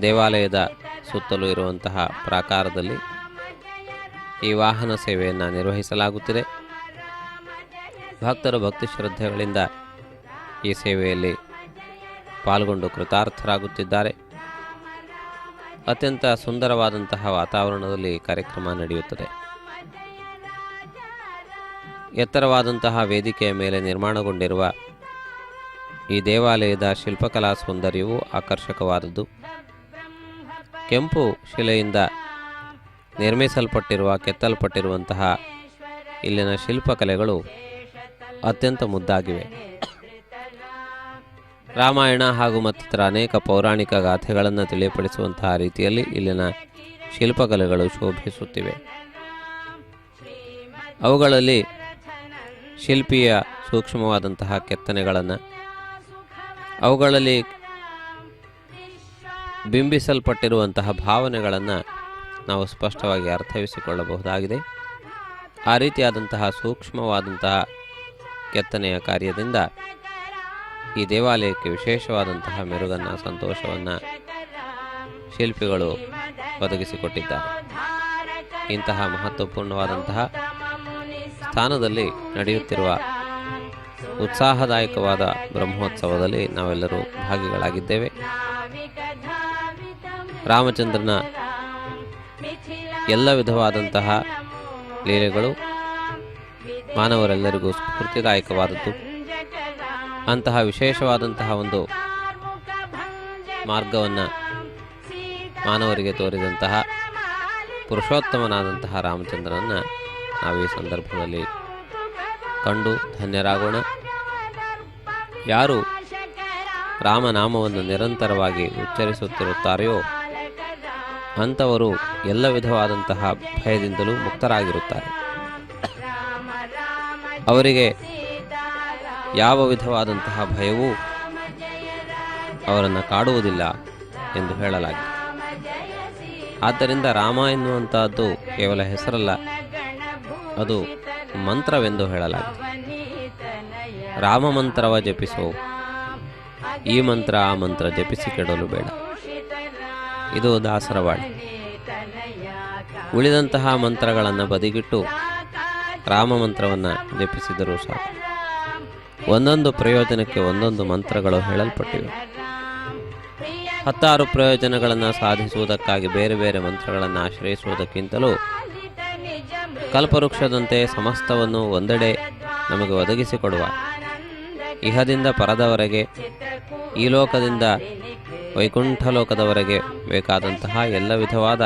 ದೇವಾಲಯದ ಸುತ್ತಲೂ ಇರುವಂತಹ ಪ್ರಾಕಾರದಲ್ಲಿ ಈ ವಾಹನ ಸೇವೆಯನ್ನು ನಿರ್ವಹಿಸಲಾಗುತ್ತಿದೆ. ಭಕ್ತರು ಭಕ್ತಿ ಶ್ರದ್ಧೆಗಳಿಂದ ಈ ಸೇವೆಯಲ್ಲಿ ಪಾಲ್ಗೊಂಡು ಕೃತಾರ್ಥರಾಗುತ್ತಿದ್ದಾರೆ. ಅತ್ಯಂತ ಸುಂದರವಾದಂತಹ ವಾತಾವರಣದಲ್ಲಿ ಕಾರ್ಯಕ್ರಮ ನಡೆಯುತ್ತದೆ. ಎತ್ತರವಾದಂತಹ ವೇದಿಕೆಯ ಮೇಲೆ ನಿರ್ಮಾಣಗೊಂಡಿರುವ ಈ ದೇವಾಲಯದ ಶಿಲ್ಪಕಲಾ ಸೌಂದರ್ಯವು ಆಕರ್ಷಕವಾದದ್ದು. ಕೆಂಪು ಶಿಲೆಯಿಂದ ನಿರ್ಮಿಸಲ್ಪಟ್ಟಿರುವ ಕೆತ್ತಲ್ಪಟ್ಟಿರುವಂತಹ ಇಲ್ಲಿನ ಶಿಲ್ಪಕಲೆಗಳು ಅತ್ಯಂತ ಮುದ್ದಾಗಿವೆ. ರಾಮಾಯಣ ಹಾಗೂ ಮತ್ತಿತರ ಅನೇಕ ಪೌರಾಣಿಕ ಗಾಥೆಗಳನ್ನು ತಿಳಿಯಪಡಿಸುವಂತಹ ರೀತಿಯಲ್ಲಿ ಇಲ್ಲಿನ ಶಿಲ್ಪಕಲೆಗಳು ಶೋಭಿಸುತ್ತಿವೆ. ಅವುಗಳಲ್ಲಿ ಶಿಲ್ಪಿಯ ಸೂಕ್ಷ್ಮವಾದಂತಹ ಕೆತ್ತನೆಗಳನ್ನು, ಅವುಗಳಲ್ಲಿ ಬಿಂಬಿಸಲ್ಪಟ್ಟಿರುವಂತಹ ಭಾವನೆಗಳನ್ನು ನಾವು ಸ್ಪಷ್ಟವಾಗಿ ಅರ್ಥೈಸಿಕೊಳ್ಳಬಹುದಾಗಿದೆ. ಆ ರೀತಿಯಾದಂತಹ ಸೂಕ್ಷ್ಮವಾದಂತಹ ಕೆತ್ತನೆಯ ಕಾರ್ಯದಿಂದ ಈ ದೇವಾಲಯಕ್ಕೆ ವಿಶೇಷವಾದಂತಹ ಮೆರುಗನ್ನು, ಸಂತೋಷವನ್ನು ಶಿಲ್ಪಿಗಳು ಒದಗಿಸಿಕೊಟ್ಟಿದ್ದಾರೆ. ಇಂತಹ ಮಹತ್ವಪೂರ್ಣವಾದಂತಹ ಸ್ಥಾನದಲ್ಲಿ ನಡೆಯುತ್ತಿರುವ ಉತ್ಸಾಹದಾಯಕವಾದ ಬ್ರಹ್ಮೋತ್ಸವದಲ್ಲಿ ನಾವೆಲ್ಲರೂ ಭಾಗಿಗಳಾಗಿದ್ದೇವೆ. ರಾಮಚಂದ್ರನ ಎಲ್ಲ ವಿಧವಾದಂತಹ ಲೀಲೆಗಳು ಮಾನವರೆಲ್ಲರಿಗೂ ಸ್ಫೂರ್ತಿದಾಯಕವಾದದ್ದು. ಅಂತಹ ವಿಶೇಷವಾದಂತಹ ಒಂದು ಮಾರ್ಗವನ್ನು ಮಾನವರಿಗೆ ತೋರಿದಂತಹ ಪುರುಷೋತ್ತಮನಾದಂತಹ ರಾಮಚಂದ್ರನನ್ನು ನಾವು ಈ ಸಂದರ್ಭದಲ್ಲಿ ಕಂಡು ಧನ್ಯರಾಗೋಣ. ಯಾರು ರಾಮನಾಮವನ್ನು ನಿರಂತರವಾಗಿ ಉಚ್ಚರಿಸುತ್ತಿರುತ್ತಾರೆಯೋ ಅಂಥವರು ಎಲ್ಲ ವಿಧವಾದಂತಹ ಭಯದಿಂದಲೂ ಮುಕ್ತರಾಗಿರುತ್ತಾರೆ. ಅವರಿಗೆ ಯಾವ ವಿಧವಾದಂತಹ ಭಯವೂ ಅವರನ್ನು ಕಾಡುವುದಿಲ್ಲ ಎಂದು ಹೇಳಲಾಗಿದೆ. ಆದ್ದರಿಂದ ರಾಮ ಎನ್ನುವಂತಹದ್ದು ಕೇವಲ ಹೆಸರಲ್ಲ, ಅದು ಮಂತ್ರವೆಂದು ಹೇಳಲಾಗಿದೆ. ರಾಮ ಮಂತ್ರವ ಜಪಿಸೋ, ಈ ಮಂತ್ರ ಆ ಮಂತ್ರ ಜಪಿಸಿ ಕೆಡಲು ಬೇಡ. ಇದು ದಾಸರವಾಣಿ. ಉಳಿದಂತಹ ಮಂತ್ರಗಳನ್ನು ಬದಿಗಿಟ್ಟು ರಾಮ ಮಂತ್ರವನ್ನು ಜಪಿಸಿದರೂ ಸಾಕು. ಒಂದೊಂದು ಪ್ರಯೋಜನಕ್ಕೆ ಒಂದೊಂದು ಮಂತ್ರಗಳು ಹೇಳಲ್ಪಟ್ಟಿವೆ. 16 ಪ್ರಯೋಜನಗಳನ್ನು ಸಾಧಿಸುವುದಕ್ಕಾಗಿ ಬೇರೆ ಬೇರೆ ಮಂತ್ರಗಳನ್ನು ಆಶ್ರಯಿಸುವುದಕ್ಕಿಂತಲೂ ಕಲ್ಪವೃಕ್ಷದಂತೆ ಸಮಸ್ತವನ್ನು ಒಂದೆಡೆ ನಮಗೆ ಒದಗಿಸಿಕೊಡುವ, ಇಹದಿಂದ ಪರದವರೆಗೆ, ಈ ಲೋಕದಿಂದ ವೈಕುಂಠ ಲೋಕದವರೆಗೆ ಬೇಕಾದಂತಹ ಎಲ್ಲ ವಿಧವಾದ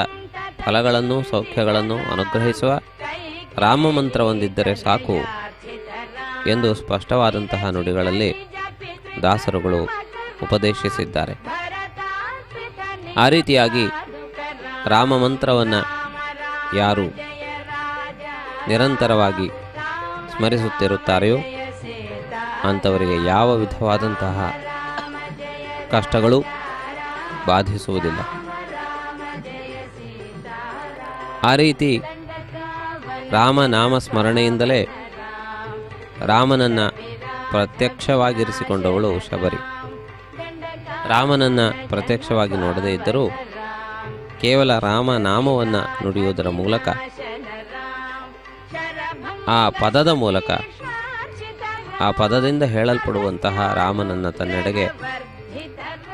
ಫಲಗಳನ್ನು, ಸೌಖ್ಯಗಳನ್ನು ಅನುಗ್ರಹಿಸುವ ರಾಮ ಮಂತ್ರ ಹೊಂದಿದ್ದರೆ ಸಾಕು ಎಂದು ಸ್ಪಷ್ಟವಾದಂತಹ ನುಡಿಗಳಲ್ಲಿ ದಾಸರುಗಳು ಉಪದೇಶಿಸಿದ್ದಾರೆ. ಆ ರೀತಿಯಾಗಿ ರಾಮ ಮಂತ್ರವನ್ನು ಯಾರು ನಿರಂತರವಾಗಿ ಸ್ಮರಿಸುತ್ತಿರುತ್ತಾರೆಯೋ ಅಂಥವರಿಗೆ ಯಾವ ವಿಧವಾದಂತಹ ಕಷ್ಟಗಳು ಬಾಧಿಸುವುದಿಲ್ಲ. ಆ ರೀತಿ ರಾಮನಾಮ ಸ್ಮರಣೆಯಿಂದಲೇ ರಾಮನನ್ನು ಪ್ರತ್ಯಕ್ಷವಾಗಿರಿಸಿಕೊಂಡವಳು ಶಬರಿ. ರಾಮನನ್ನು ಪ್ರತ್ಯಕ್ಷವಾಗಿ ನೋಡದೇ ಇದ್ದರೂ ಕೇವಲ ರಾಮನಾಮವನ್ನು ನುಡಿಯುವುದರ ಮೂಲಕ, ಆ ಪದದ ಮೂಲಕ, ಆ ಪದದಿಂದ ಹೇಳಲ್ಪಡುವಂತಹ ರಾಮನನ್ನು ತನ್ನೆಡೆಗೆ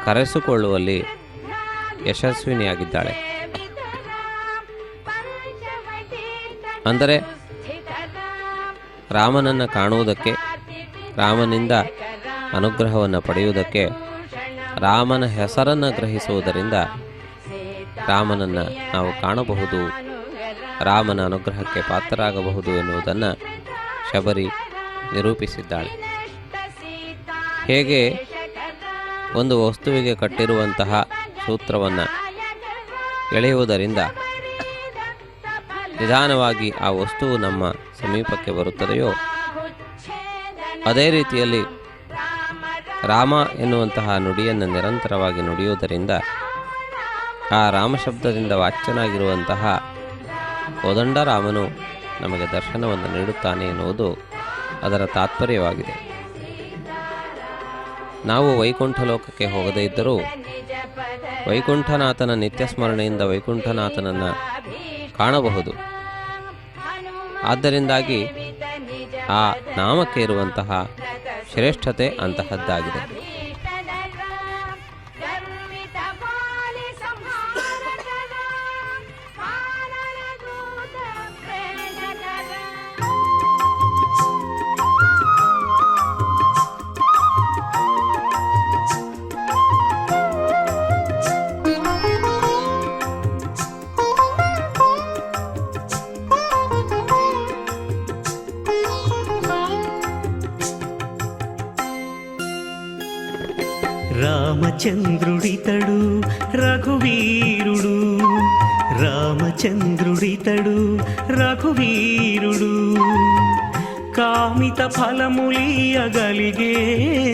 ಕರೆಸಿಕೊಳ್ಳುವಲ್ಲಿ ಯಶಸ್ವಿನಿಯಾಗಿದ್ದಾಳೆ. ಅಂದರೆ ರಾಮನನ್ನು ಕಾಣುವುದಕ್ಕೆ, ರಾಮನಿಂದ ಅನುಗ್ರಹವನ್ನು ಪಡೆಯುವುದಕ್ಕೆ, ರಾಮನ ಹೆಸರನ್ನು ಗ್ರಹಿಸುವುದರಿಂದ ರಾಮನನ್ನು ನಾವು ಕಾಣಬಹುದು, ರಾಮನ ಅನುಗ್ರಹಕ್ಕೆ ಪಾತ್ರರಾಗಬಹುದು ಎನ್ನುವುದನ್ನು ಶಬರಿ ನಿರೂಪಿಸಿದ್ದಾಳೆ. ಹೇಗೆ ಒಂದು ವಸ್ತುವಿಗೆ ಕಟ್ಟಿರುವಂತಹ ಸೂತ್ರವನ್ನು ಎಳೆಯುವುದರಿಂದ ನಿಧಾನವಾಗಿ ಆ ವಸ್ತುವು ನಮ್ಮ ಸಮೀಪಕ್ಕೆ ಬರುತ್ತದೆಯೋ, ಅದೇ ರೀತಿಯಲ್ಲಿ ರಾಮ ಎನ್ನುವಂತಹ ನುಡಿಯನ್ನು ನಿರಂತರವಾಗಿ ನುಡಿಯುವುದರಿಂದ ಆ ರಾಮಶಬ್ದದಿಂದ ವಾಚ್ಯನಾಗಿರುವಂತಹ ಕೋದಂಡರಾಮನು ನಮಗೆ ದರ್ಶನವನ್ನು ನೀಡುತ್ತಾನೆ ಎನ್ನುವುದು ಅದರ ತಾತ್ಪರ್ಯವಾಗಿದೆ. ನಾವು ವೈಕುಂಠ ಲೋಕಕ್ಕೆ ಹೋಗದೇ ಇದ್ದರೂ ವೈಕುಂಠನಾಥನ ನಿತ್ಯ ಸ್ಮರಣೆಯಿಂದ ವೈಕುಂಠನಾಥನನ್ನು ಕಾಣಬಹುದು. ಆದ್ದರಿಂದಾಗಿ ಆ ನಾಮಕ್ಕೆ ಇರುವಂತಹ ಶ್ರೇಷ್ಠತೆ ಅಂತಹದ್ದಾಗಿದೆ. రామచంద్రుడితడు రఘువీరుడు, రామచంద్రుడితడు రఘువీరుడు, కామిత ఫలములియగలిగే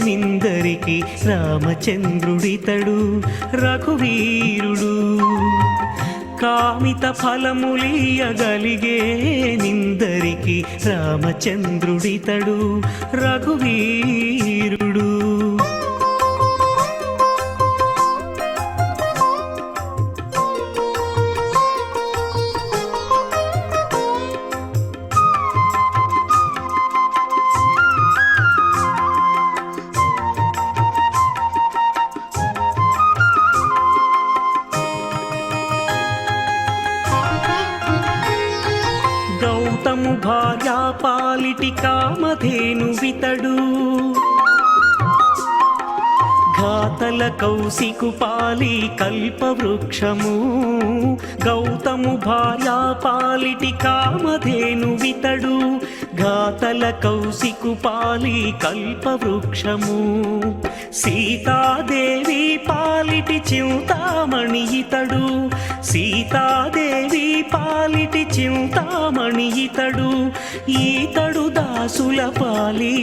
నిందరికి రామచంద్రుడితడు రఘువీరుడు, కామిత ఫలములియగలిగే నిందరికి రామచంద్రుడితడు రఘువీరుడు. గౌతము భార్యా పాలిటి కామధేనువితడు, ఘాతల కౌశికు పాలి కల్పవృక్షము, గౌతము భార్యా పాలిటి కామధేనువితడు, ఘాతల కౌశికు పాలి కల్పవృక్షము, సీతాదేవి పాలిటి చింతామణి ఇతడు, సీతాదేవి పాలిటి చింతామణి ఇతడు, ఈతడు దాసుల పాలి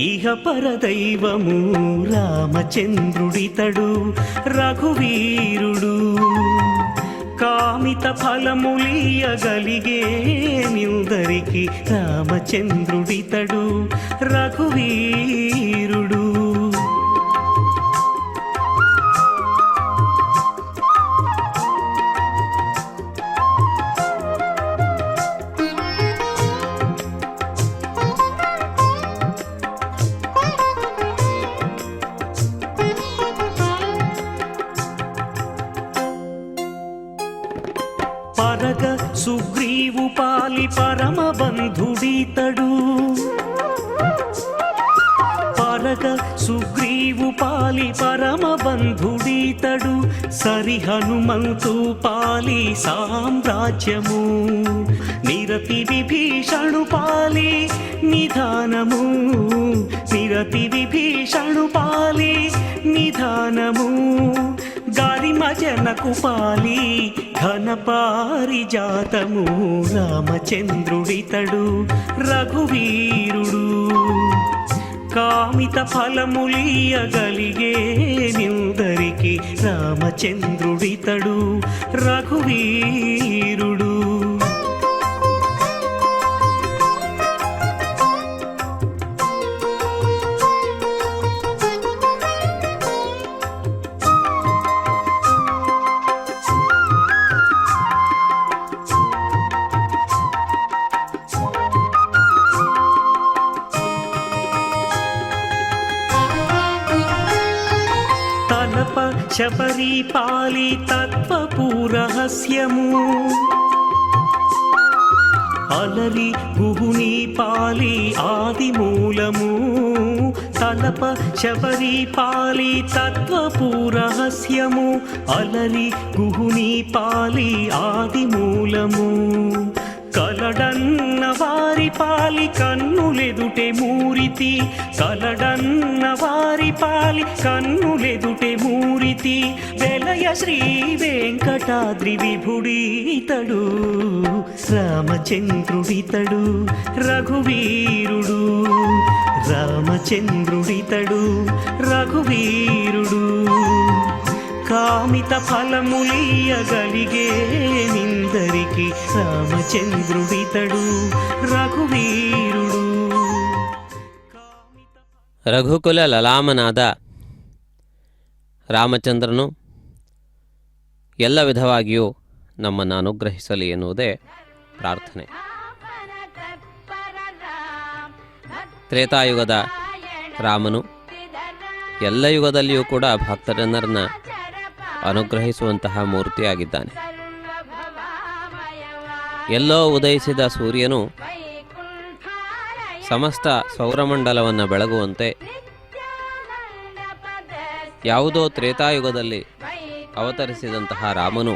ఇహ పరదైవము రామచంద్రుడితడు రఘువీరుడు, కామిత ఫలములియగలిగే నిందరికి రామచంద్రుడితడు రఘువీరుడు. పరగ సుగ్రీవు పాలి పరమ బంధుడితడు, పరగ సుగ్రీవు పాలి పరమ బంధుడితడు, సరి హనుమంతు పాలి సామ్రాజ్యము, నిరతి విభీషణు పాలి నిధానము, నిరతి విభీషణు పాలి నిధానము, గారిమ జనకు పాలి ఘన పారిజాతము రామచంద్రుడితడు రఘువీరుడు, కామిత ఫలములియగలిగే నిందరికి రామచంద్రుడితడు రఘువీరుడు. శబరి పాలి తత్వపూరహస్యము, అలరి గుహుని పాలి ఆదిమూలము, తలప శబరి పాలి తత్వపూరహస్యము, అలరి గుహుని పాలి ఆదిమూలము, కలడన్న వారి పాలి కన్నులెదుటే మూరితి, కలడన్న వారి పాలి కన్నులెదుటే మూరితి, వెలయ శ్రీ వెంకటాద్రి విభుడితడు రామచంద్రుడితడు రఘువీరుడు, రామచంద్రుడితడు రఘువీరుడు, కామిత ఫలములియగలిగే నిందరికి రామచంద్రుడితడు రఘువీరుడు. ರಘುಕುಲ ಲಲಾಮನಾದ ರಾಮಚಂದ್ರನು ಎಲ್ಲ ವಿಧವಾಗಿಯೂ ನಮ್ಮನ್ನು ಅನುಗ್ರಹಿಸಲಿ ಎನ್ನುವುದೇ ಪ್ರಾರ್ಥನೆ. ತ್ರೇತಾಯುಗದ ರಾಮನು ಎಲ್ಲ ಯುಗದಲ್ಲಿಯೂ ಕೂಡ ಭಕ್ತಜನರನ್ನು ಅನುಗ್ರಹಿಸುವಂತಹ ಮೂರ್ತಿಯಾಗಿದ್ದಾನೆ. ಎಲ್ಲೋ ಉದಯಿಸಿದ ಸೂರ್ಯನು ಸಮಸ್ತ ಸೌರಮಂಡಲವನ್ನು ಬೆಳಗುವಂತೆ ಯಾವುದೋ ತ್ರೇತಾಯುಗದಲ್ಲಿ ಅವತರಿಸಿದಂತಹ ರಾಮನು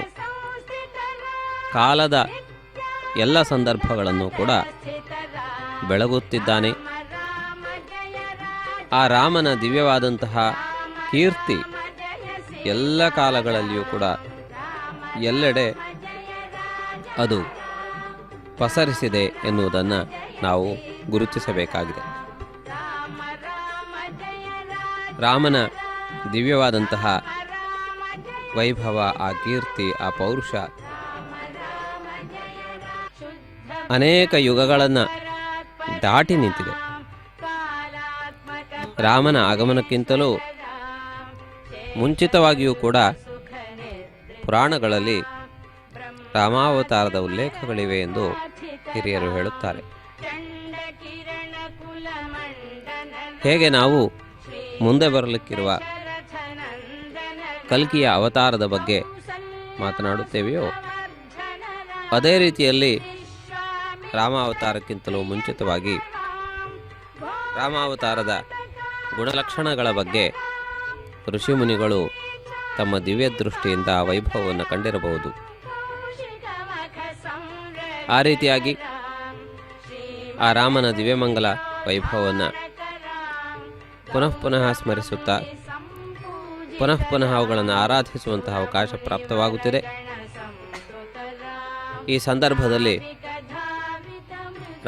ಕಾಲದ ಎಲ್ಲ ಸಂದರ್ಭಗಳನ್ನು ಕೂಡ ಬೆಳಗುತ್ತಿದ್ದಾನೆ. ಆ ರಾಮನ ದಿವ್ಯವಾದಂತಹ ಕೀರ್ತಿ ಎಲ್ಲ ಕಾಲಗಳಲ್ಲಿಯೂ ಕೂಡ ಎಲ್ಲೆಡೆ ಅದು ಪಸರಿಸಿದೆ ಎನ್ನುವುದನ್ನು ನಾವು ಗುರುತಿಸಬೇಕಾಗಿದೆ. ರಾಮನ ದಿವ್ಯವಾದಂತಹ ವೈಭವ, ಆ ಕೀರ್ತಿ, ಆ ಪೌರುಷ ಅನೇಕ ಯುಗಗಳನ್ನು ದಾಟಿ ನಿಂತಿದೆ. ರಾಮನ ಆಗಮನಕ್ಕಿಂತಲೂ ಮುಂಚಿತವಾಗಿಯೂ ಕೂಡ ಪುರಾಣಗಳಲ್ಲಿ ರಾಮಾವತಾರದ ಉಲ್ಲೇಖಗಳಿವೆ ಎಂದು ಹಿರಿಯರು ಹೇಳುತ್ತಾರೆ. ಹೇಗೆ ನಾವು ಮುಂದೆ ಬರಲಿಕ್ಕಿರುವ ಕಲ್ಕಿಯ ಅವತಾರದ ಬಗ್ಗೆ ಮಾತನಾಡುತ್ತೇವೆಯೋ ಅದೇ ರೀತಿಯಲ್ಲಿ ರಾಮಾವತಾರಕ್ಕಿಂತಲೂ ಮುಂಚಿತವಾಗಿ ರಾಮಾವತಾರದ ಗುಣಲಕ್ಷಣಗಳ ಬಗ್ಗೆ ಋಷಿಮುನಿಗಳು ತಮ್ಮ ದಿವ್ಯ ದೃಷ್ಟಿಯಿಂದ ವೈಭವವನ್ನು ಕಂಡಿರಬಹುದು. ಆ ರೀತಿಯಾಗಿ ಆ ರಾಮನ ದಿವ್ಯಮಂಗಲ ವೈಭವವನ್ನು ಪುನಃ ಪುನಃ ಸ್ಮರಿಸುತ್ತಾ ಪುನಃ ಪುನಃ ಅವುಗಳನ್ನು ಆರಾಧಿಸುವಂತಹ ಅವಕಾಶ ಪ್ರಾಪ್ತವಾಗುತ್ತಿದೆ. ಈ ಸಂದರ್ಭದಲ್ಲಿ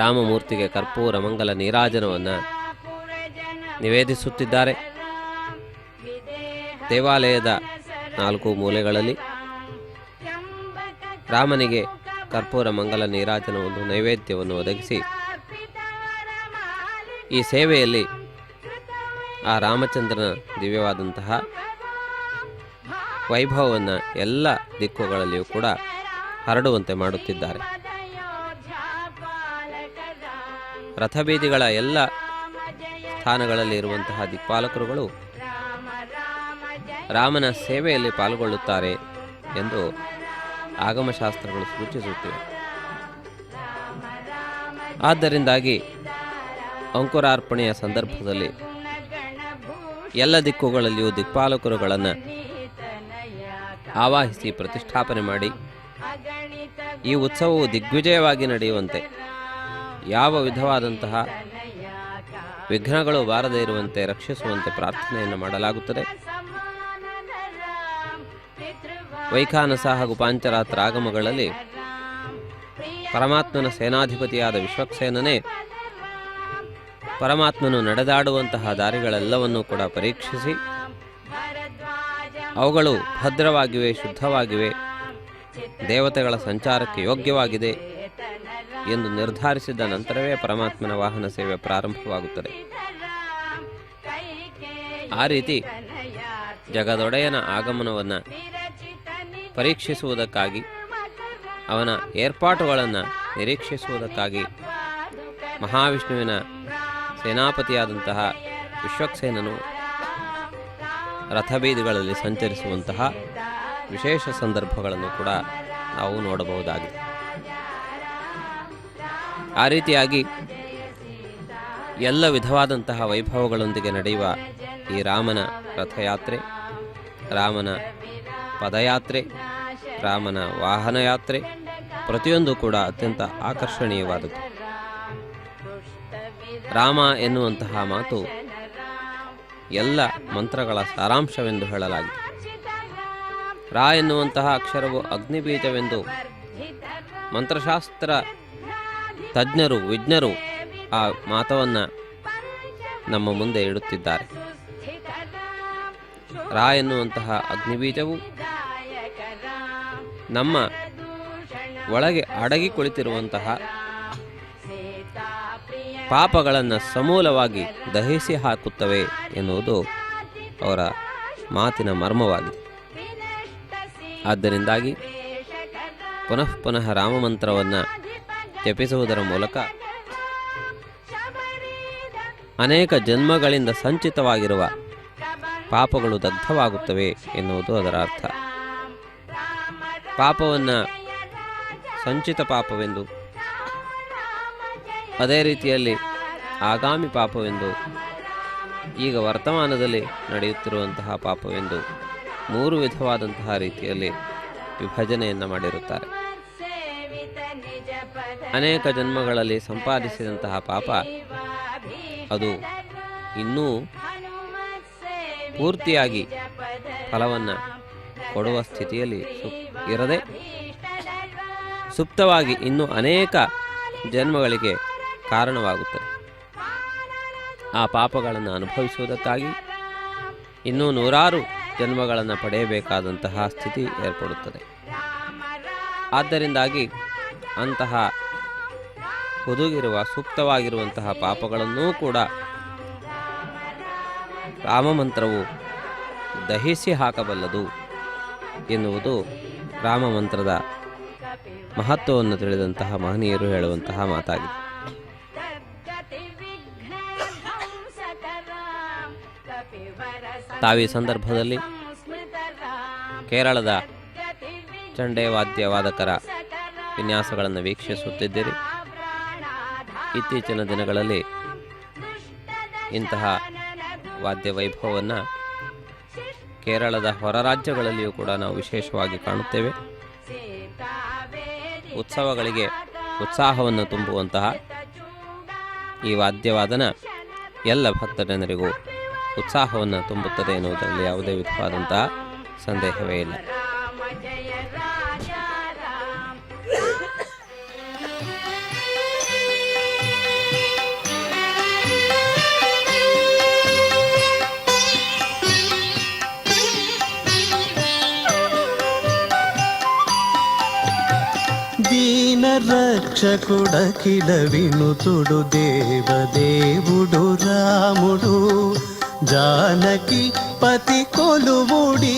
ರಾಮಮೂರ್ತಿಗೆ ಕರ್ಪೂರ ಮಂಗಲ ನೀರಾಜನವನ್ನು ನಿವೇದಿಸುತ್ತಿದ್ದಾರೆ. ದೇವಾಲಯದ 4 ಮೂಲೆಗಳಲ್ಲಿ ರಾಮನಿಗೆ ಕರ್ಪೂರ ಮಂಗಲ ನೀರಾಜನವನ್ನು ನೈವೇದ್ಯವನ್ನು ಒದಗಿಸಿ ಈ ಸೇವೆಯಲ್ಲಿ ಆ ರಾಮಚಂದ್ರನ ದಿವ್ಯವಾದಂತಹ ವೈಭವವನ್ನು ಎಲ್ಲ ದಿಕ್ಕುಗಳಲ್ಲಿಯೂ ಕೂಡ ಹರಡುವಂತೆ ಮಾಡುತ್ತಿದ್ದಾರೆ. ರಥಬೀದಿಗಳ ಎಲ್ಲ ಸ್ಥಾನಗಳಲ್ಲಿ ಇರುವಂತಹ ದಿಕ್ಪಾಲಕರುಗಳು ರಾಮನ ಸೇವೆಯಲ್ಲಿ ಪಾಲ್ಗೊಳ್ಳುತ್ತಾರೆ ಎಂದು ಆಗಮಶಾಸ್ತ್ರಗಳು ಸೂಚಿಸುತ್ತಿವೆ. ಆದ್ದರಿಂದಾಗಿ ಅಂಕುರಾರ್ಪಣೆಯ ಸಂದರ್ಭದಲ್ಲಿ ಎಲ್ಲ ದಿಕ್ಕುಗಳಲ್ಲಿಯೂ ದಿಕ್ಪಾಲಕರುಗಳನ್ನು ಆವಾಹಿಸಿ ಪ್ರತಿಷ್ಠಾಪನೆ ಮಾಡಿ ಈ ಉತ್ಸವವು ದಿಗ್ವಿಜಯವಾಗಿ ನಡೆಯುವಂತೆ, ಯಾವ ವಿಧವಾದಂತಹ ವಿಘ್ನಗಳು ಬಾರದೇ ಇರುವಂತೆ ರಕ್ಷಿಸುವಂತೆ ಪ್ರಾರ್ಥನೆಯನ್ನು ಮಾಡಲಾಗುತ್ತದೆ. ವೈಖಾನಸ ಹಾಗೂ ಪಾಂಚರಾತ್ರ ಆಗಮಗಳಲ್ಲಿ ಪರಮಾತ್ಮನ ಸೇನಾಧಿಪತಿಯಾದ ವಿಶ್ವಕ್ಸೇನನೇ ಪರಮಾತ್ಮನು ನಡೆದಾಡುವಂತಹ ದಾರಿಗಳೆಲ್ಲವನ್ನೂ ಕೂಡ ಪರೀಕ್ಷಿಸಿ ಅವುಗಳು ಭದ್ರವಾಗಿವೆ, ಶುದ್ಧವಾಗಿವೆ, ದೇವತೆಗಳ ಸಂಚಾರಕ್ಕೆ ಯೋಗ್ಯವಾಗಿದೆ ಎಂದು ನಿರ್ಧರಿಸಿದ ನಂತರವೇ ಪರಮಾತ್ಮನ ವಾಹನ ಸೇವೆ ಪ್ರಾರಂಭವಾಗುತ್ತದೆ. ಆ ರೀತಿ ಜಗದೊಡೆಯನ ಆಗಮನವನ್ನು ಪರೀಕ್ಷಿಸುವುದಕ್ಕಾಗಿ, ಅವನ ಏರ್ಪಾಟುಗಳನ್ನು ನಿರೀಕ್ಷಿಸುವುದಕ್ಕಾಗಿ ಮಹಾವಿಷ್ಣುವಿನ ಸೇನಾಪತಿಯಾದಂತಹ ವಿಶ್ವಕ್ಸೇನನು ರಥಬೀದಿಗಳಲ್ಲಿ ಸಂಚರಿಸುವಂತಹ ವಿಶೇಷ ಸಂದರ್ಭಗಳನ್ನು ಕೂಡ ನಾವು ನೋಡಬಹುದಾಗಿದೆ. ಆ ರೀತಿಯಾಗಿ ಎಲ್ಲ ವಿಧವಾದಂತಹ ವೈಭವಗಳೊಂದಿಗೆ ನಡೆಯುವ ಈ ರಾಮನ ರಥಯಾತ್ರೆ, ರಾಮನ ಪದಯಾತ್ರೆ, ರಾಮನ ವಾಹನಯಾತ್ರೆ ಪ್ರತಿಯೊಂದು ಕೂಡ ಅತ್ಯಂತ ಆಕರ್ಷಣೀಯವಾದದ್ದು. ರಾಮ ಎನ್ನುವಂತಹ ಮಾತು ಎಲ್ಲ ಮಂತ್ರಗಳ ಸಾರಾಂಶವೆಂದು ಹೇಳಲಾಗಿದೆ. ರಾ ಎನ್ನುವಂತಹ ಅಕ್ಷರವು ಅಗ್ನಿಬೀಜವೆಂದು ಮಂತ್ರಶಾಸ್ತ್ರ ತಜ್ಞರು, ವಿಜ್ಞರು ಆ ಮಾತವನ್ನು ನಮ್ಮ ಮುಂದೆ ಇಡುತ್ತಿದ್ದಾರೆ. ರಾ ಎನ್ನುವಂತಹ ಅಗ್ನಿಬೀಜವು ನಮ್ಮ ಒಳಗೆ ಅಡಗಿ ಕುಳಿತಿರುವಂತಹ ಪಾಪಗಳನ್ನು ಸಮೂಲವಾಗಿ ದಹಿಸಿ ಹಾಕುತ್ತವೆ ಎನ್ನುವುದು ಅವರ ಮಾತಿನ ಮರ್ಮವಾಗಿದೆ. ಆದ್ದರಿಂದಾಗಿ ಪುನಃ ಪುನಃ ರಾಮಮಂತ್ರವನ್ನು ಜಪಿಸುವುದರ ಮೂಲಕ ಅನೇಕ ಜನ್ಮಗಳಿಂದ ಸಂಚಿತವಾಗಿರುವ ಪಾಪಗಳು ದಗ್ಧವಾಗುತ್ತವೆ ಎನ್ನುವುದು ಅದರ ಅರ್ಥ. ಪಾಪವನ್ನು ಸಂಚಿತ ಪಾಪವೆಂದು, ಅದೇ ರೀತಿಯಲ್ಲಿ ಆಗಾಮಿ ಪಾಪವೆಂದು, ಈಗ ವರ್ತಮಾನದಲ್ಲಿ ನಡೆಯುತ್ತಿರುವಂತಹ ಪಾಪವೆಂದು 3 ವಿಧವಾದಂತಹ ರೀತಿಯಲ್ಲಿ ವಿಭಜನೆಯನ್ನು ಮಾಡಿರುತ್ತಾರೆ. ಅನೇಕ ಜನ್ಮಗಳಲ್ಲಿ ಸಂಪಾದಿಸಿದಂತಹ ಪಾಪ ಅದು ಇನ್ನೂ ಪೂರ್ತಿಯಾಗಿ ಫಲವನ್ನು ಕೊಡುವ ಸ್ಥಿತಿಯಲ್ಲಿ ಇರದೆ ಸುಪ್ತವಾಗಿ ಇನ್ನೂ ಅನೇಕ ಜನ್ಮಗಳಿಗೆ ಕಾರಣವಾಗುತ್ತದೆ. ಆ ಪಾಪಗಳನ್ನು ಅನುಭವಿಸುವುದಕ್ಕಾಗಿ ಇನ್ನೂ 100 ಜನ್ಮಗಳನ್ನು ಪಡೆಯಬೇಕಾದಂತಹ ಸ್ಥಿತಿ ಏರ್ಪಡುತ್ತದೆ. ಆದ್ದರಿಂದಾಗಿ ಅಂತಹ ಹುದುಗಿರುವ ಸೂಕ್ತವಾಗಿರುವಂತಹ ಪಾಪಗಳನ್ನೂ ಕೂಡ ರಾಮಮಂತ್ರವು ದಹಿಸಿ ಹಾಕಬಲ್ಲದು ಎನ್ನುವುದು ರಾಮಮಂತ್ರದ ಮಹತ್ವವನ್ನು ತಿಳಿದಂತಹ ಮಹನೀಯರು ಹೇಳುವಂತಹ ಮಾತಾಗಿದೆ. ತಾವೀ ಸಂದರ್ಭದಲ್ಲಿ ಕೇರಳದ ಚಂಡೆ ವಾದ್ಯವಾದಕರ ವಿನ್ಯಾಸಗಳನ್ನು ವೀಕ್ಷಿಸುತ್ತಿದ್ದೀರಿ. ಇತ್ತೀಚಿನ ದಿನಗಳಲ್ಲಿ ಇಂತಹ ವಾದ್ಯ ವೈಭವವನ್ನು ಕೇರಳದ ಹೊರ ರಾಜ್ಯಗಳಲ್ಲಿಯೂ ಕೂಡ ನಾವು ವಿಶೇಷವಾಗಿ ಕಾಣುತ್ತೇವೆ. ಉತ್ಸವಗಳಿಗೆ ಉತ್ಸಾಹವನ್ನು ತುಂಬುವಂತಹ ಈ ವಾದ್ಯವಾದನ ಎಲ್ಲ ಭಕ್ತಜನರಿಗೂ ಉತ್ಸಾಹವನ್ನು ತುಂಬುತ್ತದೆ ಎನ್ನುವುದರಲ್ಲಿ ಯಾವುದೇ ವಿಧವಾದಂತಹ ಸಂದೇಹವೇ ಇಲ್ಲ. దీన రక్షకుడఖిల వినుతుడు దేవదేవుడు రాముడు జానకి పతి కొలువుడి.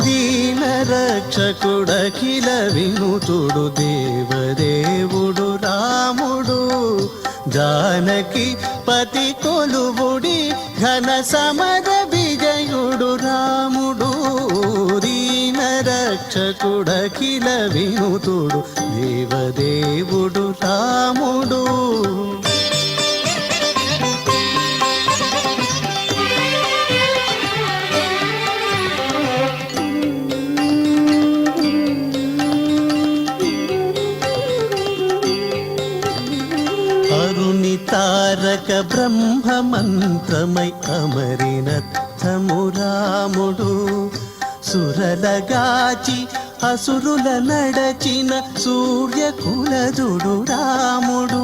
దీన రక్షకుడఖిల వినుతుడు దేవదేవుడు రాముడు జానకి పతి కొలువుడి. ఘన సమర విజయుడు రాముడు దీన రక్షకుడఖిల వినుతుడు దేవదేవుడు రాముడు. అరుణి తారక బ్రహ్మ మంత్రమై అమరినత్తము రాముడు సురలగాచి అసురుల నడచిన సూర్యకులదుడు రాముడు.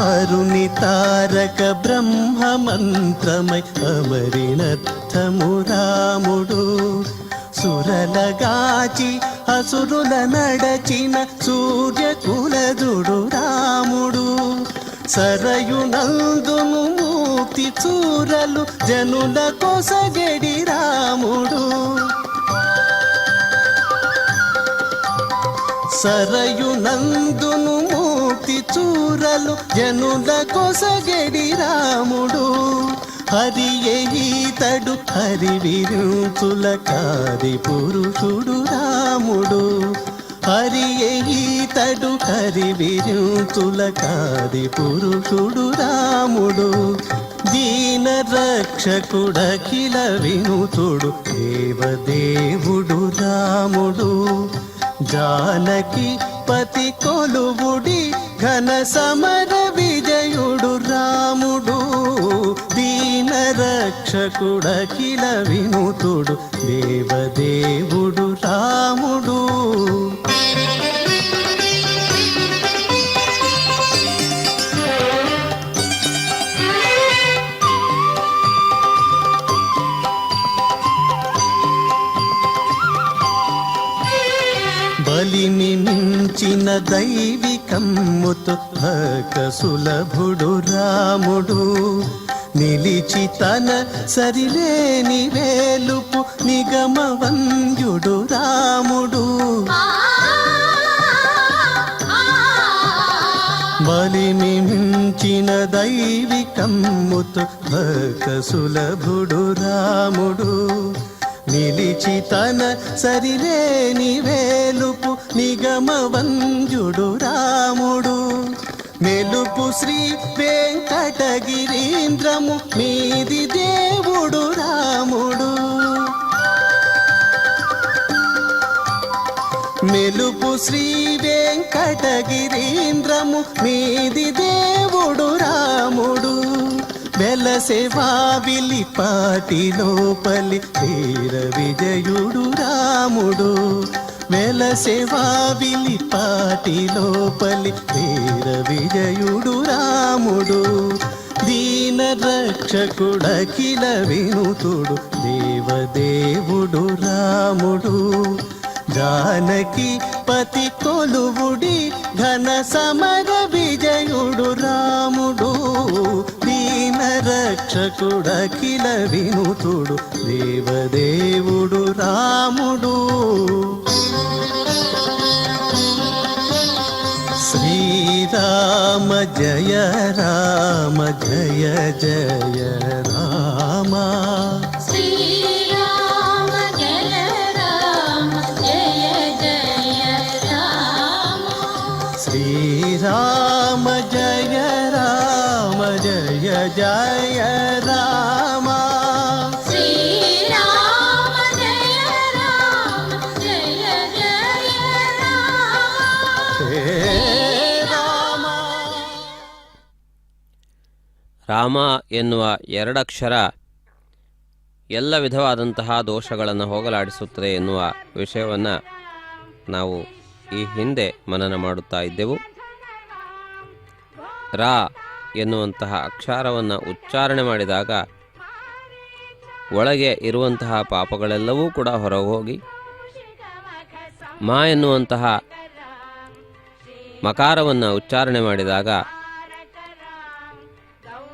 అరుణి తారక బ్రహ్మ మంత్రమై అమరినత్తము రాముడు సురలగాచి అసురుల నడచిన సూర్యకులదుడు రాముడు. సరయునందును మూర్తి చూరలు జనుల కొసగడి రాముడు. సరయునందును మూర్తి చూరలు జనుల కొసగడి రాముడు. హరియే ఈతడు హరివిరుతుల కాది పురుషుడు రాముడు. హరియే ఈతడు హరివిరుతుల కాది పురుషుడు రాముడు. దీన రక్షకుడఖిల వినుతుడు దేవదేవుడు రాముడు జానకి పతి కొలువుడి. ఘన సమర విజయుడు రాముడు దీన రక్షకుడఖిల వినుతుడు దేవదేవుడు రాముడు. బలిని మించిన దైవికమ్ముతు భక సులభుడు రాముడు నిలిచితన సరిలేని వేలుపు నిగమవంద్యుడు రాముడు బలిమి మించిన దైవికమ్ముతు భక్త సులభుడు రాముడు నిలిచితన సరిలేని వేలుపు నిగమవంద్యుడు రాముడు మెలుపు శ్రీ వెంకటగిరీంద్రము మీది దేవుడు రాముడు మెలుపు శ్రీ వెంకటగిరీంద్రము మీది దేవుడు రాముడు వెలసెవావిలి పాటి లోపలి వీర విజయుడు రాముడు వెలసెవావిలి పాటి లోపలి వీర విజయుడు రాముడు దీన రక్షకుడఖిల వినుతుడు దేవదేవుడు రాముడు జానకి పతి కొలువుడి ఘన సమర విజయుడు రాముడు దీన రక్షకుడఖిల వినుతుడు దేవదేవుడు రాముడు శ్రీరామ జయ రామ జయ జయ రామ శ్రీరామ జయ రామ జయ జయ రామ శ్రీరామ జయ రామ జయ జయ రామ శ్రీరామ జయ రామ జయ జయ రామ హే రామ ರಾಮ ಎನ್ನುವ ಎರಡಕ್ಷರ ಎಲ್ಲ ವಿಧವಾದಂತಹ ದೋಷಗಳನ್ನು ಹೋಗಲಾಡಿಸುತ್ತದೆ ಎನ್ನುವ ವಿಷಯವನ್ನು ನಾವು ಈ ಹಿಂದೆ ಮನನ ಮಾಡುತ್ತಾ ಇದ್ದೆವು. ರಾ ಎನ್ನುವಂತಹ ಅಕ್ಷರವನ್ನು ಉಚ್ಚಾರಣೆ ಮಾಡಿದಾಗ ಒಳಗೆ ಇರುವಂತಹ ಪಾಪಗಳೆಲ್ಲವೂ ಕೂಡ ಹೊರಹೋಗಿ ಮಾ ಎನ್ನುವಂತಹ ಮಕಾರವನ್ನು ಉಚ್ಚಾರಣೆ ಮಾಡಿದಾಗ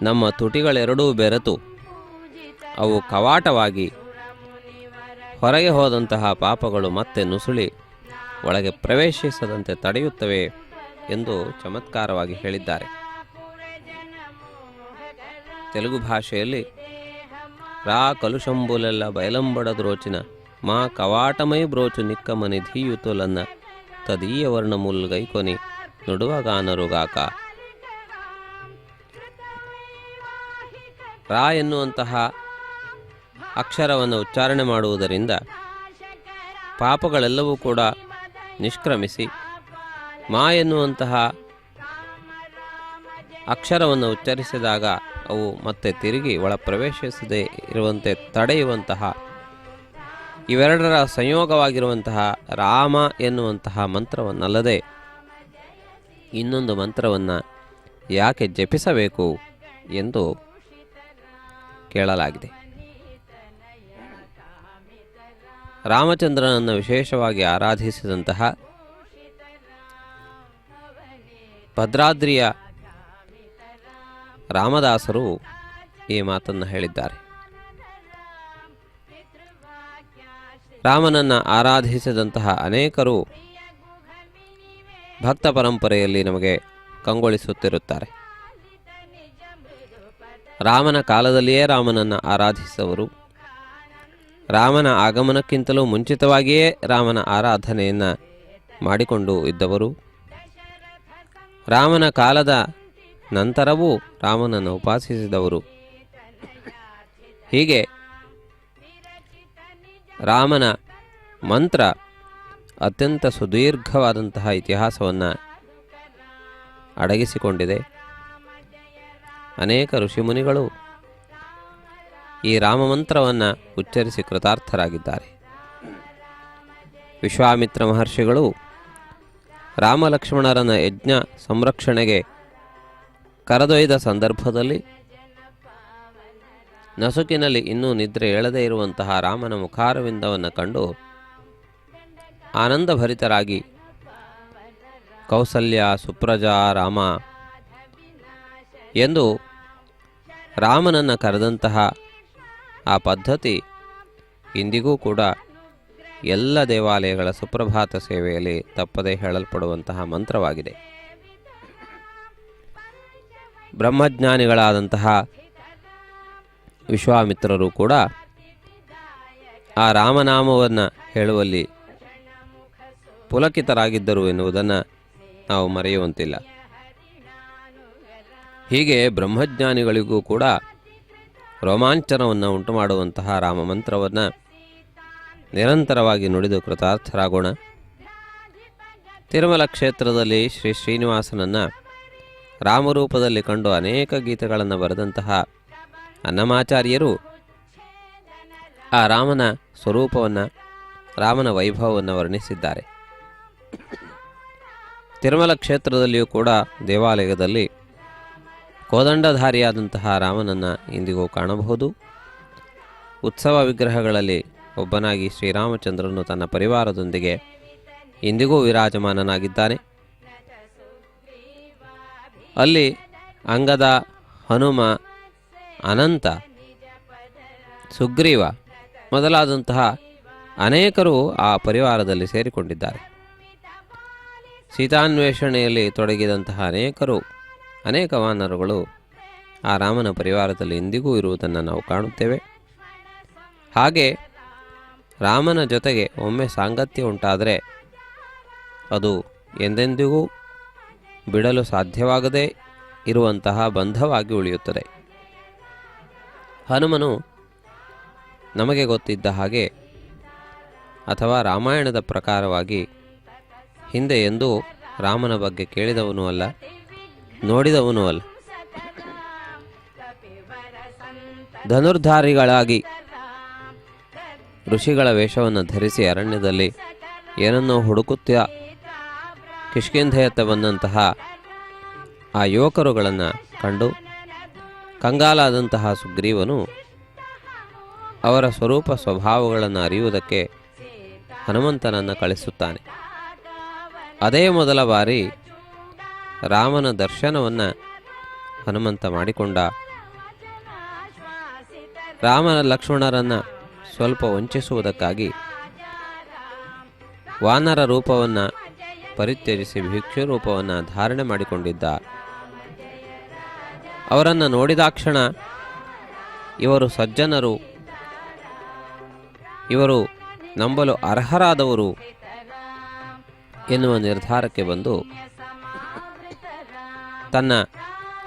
ನಮ್ಮ ತುಟಿಗಳೆರಡೂ ಬೆರೆತು ಅವು ಕವಾಟವಾಗಿ ಹೊರಗೆ ಹೋದಂತಹ ಪಾಪಗಳು ಮತ್ತೆ ನುಸುಳಿ ಒಳಗೆ ಪ್ರವೇಶಿಸದಂತೆ ತಡೆಯುತ್ತವೆ ಎಂದು ಚಮತ್ಕಾರವಾಗಿ ಹೇಳಿದ್ದಾರೆ. ತೆಲುಗು ಭಾಷೆಯಲ್ಲಿ ರಾ ಕಲುಷಂಬುಲೆಲ್ಲ ಬಯಲಂಬಡದ್ರೋಚಿನ ಮಾ ಕವಾಟಮೈ ಬ್ರೋಚು ನಿಕ್ಕಮ ನಿಧಿಯುತುಲನ್ನ ತದೀಯ ವರ್ಣಮೂಲ್ ಗೈಕೊನಿ ನುಡುವಗಾನರುಗಾಕ. ರಾ ಎನ್ನುವಂತಹ ಅಕ್ಷರವನ್ನು ಉಚ್ಚಾರಣೆ ಮಾಡುವುದರಿಂದ ಪಾಪಗಳೆಲ್ಲವೂ ಕೂಡ ನಿಷ್ಕ್ರಮಿಸಿ ಮಾ ಎನ್ನುವಂತಹ ಅಕ್ಷರವನ್ನು ಉಚ್ಚರಿಸಿದಾಗ ಅವು ಮತ್ತೆ ತಿರುಗಿ ಒಳ ಪ್ರವೇಶಿಸದೇ ಇರುವಂತೆ ತಡೆಯುವಂತಹ ಇವೆರಡರ ಸಂಯೋಗವಾಗಿರುವಂತಹ ರಾಮ ಎನ್ನುವಂತಹ ಮಂತ್ರವನ್ನಲ್ಲದೆ ಇನ್ನೊಂದು ಮಂತ್ರವನ್ನು ಯಾಕೆ ಜಪಿಸಬೇಕು ಎಂದು ಕೇಳಲಾಗಿದೆ. ರಾಮಚಂದ್ರನನ್ನು ವಿಶೇಷವಾಗಿ ಆರಾಧಿಸಿದಂತಹ ಭದ್ರಾದ್ರಿಯ ರಾಮದಾಸರು ಈ ಮಾತನ್ನು ಹೇಳಿದ್ದಾರೆ. ರಾಮನನ್ನು ಆರಾಧಿಸಿದಂತಹ ಅನೇಕರು ಭಕ್ತ ಪರಂಪರೆಯಲ್ಲಿ ನಮಗೆ ಕಂಗೊಳಿಸುತ್ತಿರುತ್ತಾರೆ. ರಾಮನ ಕಾಲದಲ್ಲಿಯೇ ರಾಮನನ್ನು ಆರಾಧಿಸಿದವರು, ರಾಮನ ಆಗಮನಕ್ಕಿಂತಲೂ ಮುಂಚಿತವಾಗಿಯೇ ರಾಮನ ಆರಾಧನೆಯನ್ನು ಮಾಡಿಕೊಂಡು ಇದ್ದವರು, ರಾಮನ ಕಾಲದ ನಂತರವೂ ರಾಮನನ್ನು ಉಪಾಸಿಸಿದವರು. ಹೀಗೆ ರಾಮನ ಮಂತ್ರ ಅತ್ಯಂತ ಸುದೀರ್ಘವಾದಂತಹ ಇತಿಹಾಸವನ್ನು ಅಡಗಿಸಿಕೊಂಡಿದೆ. ಅನೇಕ ಋಷಿಮುನಿಗಳು ಈ ರಾಮಮಂತ್ರವನ್ನು ಉಚ್ಚರಿಸಿ ಕೃತಾರ್ಥರಾಗಿದ್ದಾರೆ. ವಿಶ್ವಾಮಿತ್ರ ಮಹರ್ಷಿಗಳು ರಾಮಲಕ್ಷ್ಮಣರನ ಯಜ್ಞ ಸಂರಕ್ಷಣೆಗೆ ಕರೆದೊಯ್ದ ಸಂದರ್ಭದಲ್ಲಿ ನಸುಕಿನಲ್ಲಿ ಇನ್ನೂ ನಿದ್ರೆ ಏಳದೇ ಇರುವಂತಹ ರಾಮನ ಮುಖಾರವಿಂದವನ್ನು ಕಂಡು ಆನಂದಭರಿತರಾಗಿ ಕೌಸಲ್ಯ ಸುಪ್ರಜಾ ರಾಮ ಎಂದು ರಾಮನನ್ನು ಕರೆದಂತಹ ಆ ಪದ್ಧತಿ ಇಂದಿಗೂ ಕೂಡ ಎಲ್ಲ ದೇವಾಲಯಗಳ ಸುಪ್ರಭಾತ ಸೇವೆಯಲ್ಲಿ ತಪ್ಪದೇ ಹೇಳಲ್ಪಡುವಂತಹ ಮಂತ್ರವಾಗಿದೆ. ಬ್ರಹ್ಮಜ್ಞಾನಿಗಳಾದಂತಹ ವಿಶ್ವಾಮಿತ್ರರು ಕೂಡ ಆ ರಾಮನಾಮವನ್ನು ಹೇಳುವಲ್ಲಿ ಪುಲಕಿತರಾಗಿದ್ದರು ಎನ್ನುವುದನ್ನು ನಾವು ಮರೆಯುವಂತಿಲ್ಲ. ಹೀಗೆ ಬ್ರಹ್ಮಜ್ಞಾನಿಗಳಿಗೂ ಕೂಡ ರೋಮಾಂಚನವನ್ನು ಉಂಟು ಮಾಡುವಂತಹ ರಾಮಮಂತ್ರವನ್ನು ನಿರಂತರವಾಗಿ ನುಡಿದು ಕೃತಾರ್ಥರಾಗೋಣ. ತಿರುಮಲ ಕ್ಷೇತ್ರದಲ್ಲಿ ಶ್ರೀ ಶ್ರೀನಿವಾಸನನ್ನು ರಾಮರೂಪದಲ್ಲಿ ಕಂಡು ಅನೇಕ ಗೀತೆಗಳನ್ನು ಬರೆದಂತಹ ಅನ್ನಮಾಚಾರ್ಯರು ಆ ರಾಮನ ಸ್ವರೂಪವನ್ನು, ರಾಮನ ವೈಭವವನ್ನು ವರ್ಣಿಸಿದ್ದಾರೆ. ತಿರುಮಲ ಕ್ಷೇತ್ರದಲ್ಲಿಯೂ ಕೂಡ ದೇವಾಲಯದಲ್ಲಿ ಕೋದಂಡಧಾರಿಯಾದಂತಹ ರಾಮನನ್ನು ಇಂದಿಗೂ ಕಾಣಬಹುದು. ಉತ್ಸವ ವಿಗ್ರಹಗಳಲ್ಲಿ ಒಬ್ಬನಾಗಿ ಶ್ರೀರಾಮಚಂದ್ರನು ತನ್ನ ಪರಿವಾರದೊಂದಿಗೆ ಇಂದಿಗೂ ವಿರಾಜಮಾನನಾಗಿದ್ದಾನೆ. ಅಲ್ಲಿ ಅಂಗದ, ಹನುಮ, ಅನಂತ, ಸುಗ್ರೀವ ಮೊದಲಾದಂತಹ ಅನೇಕರು ಆ ಪರಿವಾರದಲ್ಲಿ ಸೇರಿಕೊಂಡಿದ್ದಾರೆ. ಸೀತಾನ್ವೇಷಣೆಯಲ್ಲಿ ತೊಡಗಿದಂತಹ ಅನೇಕ ವಾನರಗಳು ಆ ರಾಮನ ಪರಿವಾರದಲ್ಲಿ ಇಂದಿಗೂ ಇರುವುದನ್ನು ನಾವು ಕಾಣುತ್ತೇವೆ. ಹಾಗೆ ರಾಮನ ಜೊತೆಗೆ ಒಮ್ಮೆ ಸಾಂಗತ್ಯ ಉಂಟಾದರೆ ಅದು ಎಂದೆಂದಿಗೂ ಬಿಡಲು ಸಾಧ್ಯವಾಗದೇ ಇರುವಂತಹ ಬಂಧವಾಗಿ ಉಳಿಯುತ್ತದೆ. ಹನುಮನು ನಮಗೆ ಗೊತ್ತಿದ್ದ ಹಾಗೆ ಅಥವಾ ರಾಮಾಯಣದ ಪ್ರಕಾರವಾಗಿ ಹಿಂದೆ ಎಂದೂ ರಾಮನ ಬಗ್ಗೆ ಕೇಳಿದವನೂ ಅಲ್ಲ, ನೋಡಿದವನೂ ಅಲ್ಲ. ಧನುರ್ಧಾರಿಗಳಾಗಿ ಋಷಿಗಳ ವೇಷವನ್ನು ಧರಿಸಿ ಅರಣ್ಯದಲ್ಲಿ ಏನನ್ನೋ ಹುಡುಕುತ್ತಾ ಕಿಷ್ಕಿಂಧೆಯತ್ತ ಬಂದಂತಹ ಆ ಯುವಕರುಗಳನ್ನು ಕಂಡು ಕಂಗಾಲಾದಂತಹ ಸುಗ್ರೀವನು ಅವರ ಸ್ವರೂಪ ಸ್ವಭಾವಗಳನ್ನು ಅರಿಯುವುದಕ್ಕೆ ಹನುಮಂತನನ್ನು ಕಳಿಸುತ್ತಾನೆ. ಅದೇ ಮೊದಲ ಬಾರಿ ರಾಮನ ದರ್ಶನವನ್ನು ಹನುಮಂತ ಮಾಡಿಕೊಂಡ. ರಾಮನ ಲಕ್ಷ್ಮಣರನ್ನು ಸ್ವಲ್ಪ ವಂಚಿಸುವುದಕ್ಕಾಗಿ ವಾನರ ರೂಪವನ್ನು ಪರಿತ್ಯಜಿಸಿ ಭಿಕ್ಷು ರೂಪವನ್ನು ಧಾರಣೆ ಮಾಡಿಕೊಂಡಿದ್ದ. ಅವರನ್ನು ನೋಡಿದಾಕ್ಷಣ ಇವರು ಸಜ್ಜನರು, ಇವರು ನಂಬಲು ಅರ್ಹರಾದವರು ಎನ್ನುವ ನಿರ್ಧಾರಕ್ಕೆ ಬಂದು ತನ್ನ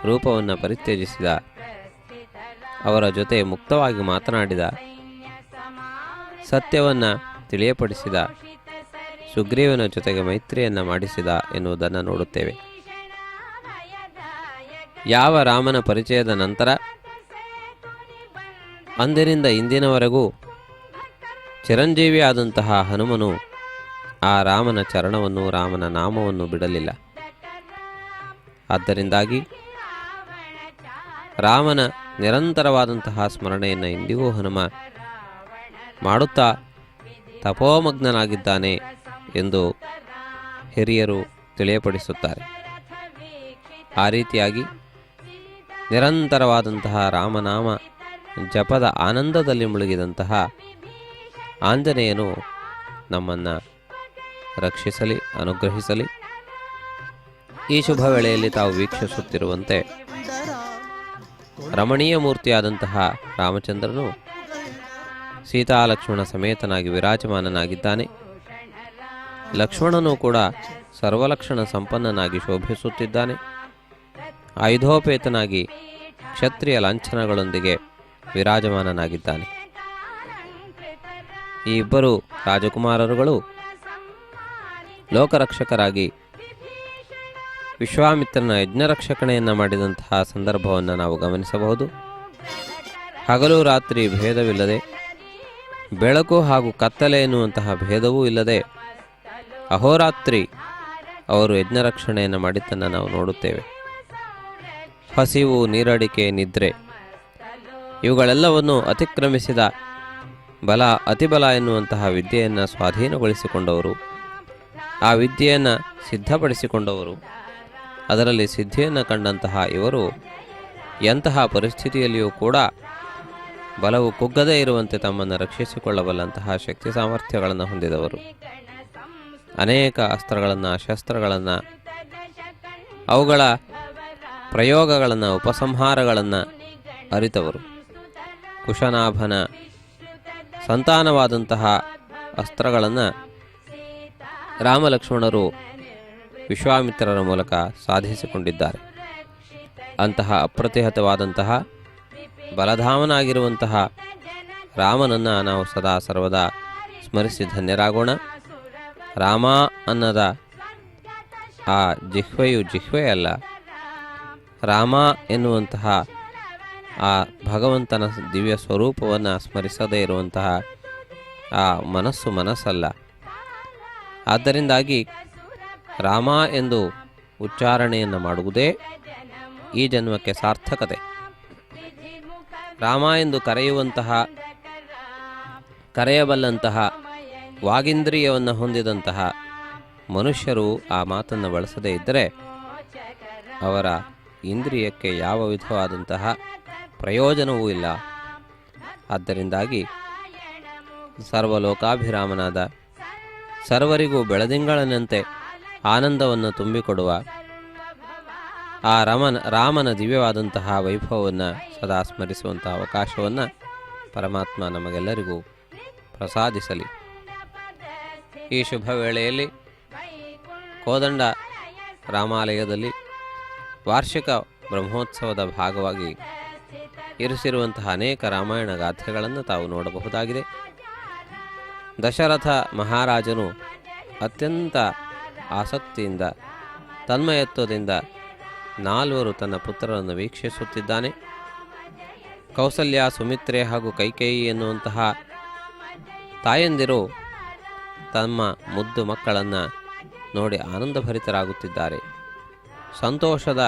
ರೂಪವನ್ನು ಪರಿತ್ಯಜಿಸಿದ. ಅವರ ಜೊತೆ ಮುಕ್ತವಾಗಿ ಮಾತನಾಡಿದ, ಸತ್ಯವನ್ನು ತಿಳಿಯಪಡಿಸಿದ, ಸುಗ್ರೀವನ ಜೊತೆಗೆ ಮೈತ್ರಿಯನ್ನು ಮಾಡಿಸಿದ ಎನ್ನುವುದನ್ನು ನೋಡುತ್ತೇವೆ. ಯಾವ ರಾಮನ ಪರಿಚಯದ ನಂತರ ಅಂದಿನಿಂದ ಇಂದಿನವರೆಗೂ ಚಿರಂಜೀವಿಯಾದಂತಹ ಹನುಮನು ಆ ರಾಮನ ಚರಣವನ್ನು, ರಾಮನ ನಾಮವನ್ನು ಬಿಡಲಿಲ್ಲ. ಆದ್ದರಿಂದಾಗಿ ರಾಮನ ನಿರಂತರವಾದಂತಹ ಸ್ಮರಣೆಯನ್ನು ಇಂದಿಗೂ ಹನುಮ ಮಾಡುತ್ತಾ ತಪೋಮಗ್ನನಾಗಿದ್ದಾನೆ ಎಂದು ಹಿರಿಯರು ತಿಳಿಯಪಡಿಸುತ್ತಾರೆ. ಆ ರೀತಿಯಾಗಿ ನಿರಂತರವಾದಂತಹ ರಾಮನಾಮ ಜಪದ ಆನಂದದಲ್ಲಿ ಮುಳುಗಿದಂತಹ ಆಂಜನೇಯನು ನಮ್ಮನ್ನು ರಕ್ಷಿಸಲಿ, ಅನುಗ್ರಹಿಸಲಿ. ಈ ಶುಭ ವೇಳೆಯಲ್ಲಿ ತಾವು ವೀಕ್ಷಿಸುತ್ತಿರುವಂತೆ ರಮಣೀಯ ಮೂರ್ತಿಯಾದಂತಹ ರಾಮಚಂದ್ರನು ಸೀತಾಲಕ್ಷ್ಮಣ ಸಮೇತನಾಗಿ ವಿರಾಜಮಾನನಾಗಿದ್ದಾನೆ. ಲಕ್ಷ್ಮಣನು ಕೂಡ ಸರ್ವಲಕ್ಷಣ ಸಂಪನ್ನನಾಗಿ ಶೋಭಿಸುತ್ತಿದ್ದಾನೆ. ಆಯುಧೋಪೇತನಾಗಿ ಕ್ಷತ್ರಿಯ ಲಾಂಛನಗಳೊಂದಿಗೆ ವಿರಾಜಮಾನನಾಗಿದ್ದಾನೆ. ಈ ಇಬ್ಬರು ರಾಜಕುಮಾರರುಗಳು ಲೋಕರಕ್ಷಕರಾಗಿ ವಿಶ್ವಾಮಿತ್ರನ ಯಜ್ಞರಕ್ಷಣೆಯನ್ನು ಮಾಡಿದಂತಹ ಸಂದರ್ಭವನ್ನು ನಾವು ಗಮನಿಸಬಹುದು. ಹಗಲು ರಾತ್ರಿ ಭೇದವಿಲ್ಲದೆ, ಬೆಳಕು ಹಾಗೂ ಕತ್ತಲೆ ಎನ್ನುವಂತಹ ಭೇದವೂ ಇಲ್ಲದೆ ಅಹೋರಾತ್ರಿ ಅವರು ಯಜ್ಞರಕ್ಷಣೆಯನ್ನು ಮಾಡಿದ್ದನ್ನು ನಾವು ನೋಡುತ್ತೇವೆ. ಹಸಿವು, ನೀರಡಿಕೆ, ನಿದ್ರೆ ಇವುಗಳೆಲ್ಲವನ್ನು ಅತಿಕ್ರಮಿಸಿದ ಬಲ, ಅತಿಬಲ ಎನ್ನುವಂತಹ ವಿದ್ಯೆಯನ್ನು ಸ್ವಾಧೀನಗೊಳಿಸಿಕೊಂಡವರು, ಆ ವಿದ್ಯೆಯನ್ನು ಸಿದ್ಧಪಡಿಸಿಕೊಂಡವರು, ಅದರಲ್ಲಿ ಸಿದ್ಧಿಯನ್ನು ಕಂಡಂತಹ ಇವರು ಎಂತಹ ಪರಿಸ್ಥಿತಿಯಲ್ಲಿಯೂ ಕೂಡ ಬಲವು ಕುಗ್ಗದೇ ಇರುವಂತೆ ತಮ್ಮನ್ನು ರಕ್ಷಿಸಿಕೊಳ್ಳಬಲ್ಲಂತಹ ಶಕ್ತಿ ಸಾಮರ್ಥ್ಯಗಳನ್ನು ಹೊಂದಿದವರು. ಅನೇಕ ಅಸ್ತ್ರಗಳನ್ನು, ಶಸ್ತ್ರಗಳನ್ನು, ಅವುಗಳ ಪ್ರಯೋಗಗಳನ್ನು, ಉಪಸಂಹಾರಗಳನ್ನು ಅರಿತವರು. ಕುಶನಾಭನ ಸಂತಾನವಾದಂತಹ ಅಸ್ತ್ರಗಳನ್ನು ರಾಮಲಕ್ಷ್ಮಣರು ವಿಶ್ವಾಮಿತ್ರರ ಮೂಲಕ ಸಾಧಿಸಿಕೊಂಡಿದ್ದಾರೆ. ಅಂತಹ ಅಪ್ರತಿಹತವಾದಂತಹ ಬಲಧಾಮನಾಗಿರುವಂತಹ ರಾಮನನ್ನು ನಾವು ಸದಾ ಸರ್ವದಾ ಸ್ಮರಿಸಿ ಧನ್ಯರಾಗೋಣ. ರಾಮ ಅನ್ನದ ಆ ಜಿಹ್ವೆಯು ಜಿಹ್ವೆಯಲ್ಲ, ರಾಮ ಎನ್ನುವಂತಹ ಆ ಭಗವಂತನ ದಿವ್ಯ ಸ್ವರೂಪವನ್ನು ಸ್ಮರಿಸದೇ ಇರುವಂತಹ ಆ ಮನಸ್ಸು ಮನಸ್ಸಲ್ಲ. ಆದ್ದರಿಂದಾಗಿ ರಾಮ ಎಂದು ಉಚ್ಚಾರಣೆಯನ್ನು ಮಾಡುವುದೇ ಈ ಜನ್ಮಕ್ಕೆ ಸಾರ್ಥಕತೆ. ರಾಮ ಎಂದು ಕರೆಯಬಲ್ಲಂತಹ ವಾಗೀಂದ್ರಿಯವನ್ನು ಹೊಂದಿದಂತಹ ಮನುಷ್ಯರು ಆ ಮಾತನ್ನು ಬಳಸದೇ ಇದ್ದರೆ ಅವರ ಇಂದ್ರಿಯಕ್ಕೆ ಯಾವ ವಿಧವಾದಂತಹ ಪ್ರಯೋಜನವೂ ಇಲ್ಲ. ಆದ್ದರಿಂದಾಗಿ ಸರ್ವಲೋಕಾಭಿರಾಮನಾದ, ಸರ್ವರಿಗೂ ಬೆಳದಿಂಗಳನಂತೆ ಆನಂದವನ್ನು ತುಂಬಿಕೊಡುವ ಆ ರಾಮನ ದಿವ್ಯವಾದಂತಹ ವೈಭವವನ್ನು ಸದಾ ಸ್ಮರಿಸುವಂತಹ ಅವಕಾಶವನ್ನು ಪರಮಾತ್ಮ ನಮಗೆಲ್ಲರಿಗೂ ಪ್ರಸಾದಿಸಲಿ. ಈ ಶುಭ ವೇಳೆಯಲ್ಲಿ ಕೋದಂಡ ರಾಮಾಲಯದಲ್ಲಿ ವಾರ್ಷಿಕ ಬ್ರಹ್ಮೋತ್ಸವದ ಭಾಗವಾಗಿ ಇರಿಸಿರುವಂತಹ ಅನೇಕ ರಾಮಾಯಣ ಗಾಥೆಗಳನ್ನು ತಾವು ನೋಡಬಹುದಾಗಿದೆ. ದಶರಥ ಮಹಾರಾಜನು ಅತ್ಯಂತ ಆಸಕ್ತಿಯಿಂದ, ತನ್ಮಯತ್ವದಿಂದ 4 ತನ್ನ ಪುತ್ರರನ್ನು ವೀಕ್ಷಿಸುತ್ತಿದ್ದಾನೆ. ಕೌಸಲ್ಯ, ಸುಮಿತ್ರೆ ಹಾಗೂ ಕೈಕೇಯಿ ಎನ್ನುವಂತಹ ತಾಯಂದಿರು ತಮ್ಮ ಮುದ್ದು ಮಕ್ಕಳನ್ನು ನೋಡಿ ಆನಂದಭರಿತರಾಗುತ್ತಿದ್ದಾರೆ. ಸಂತೋಷದ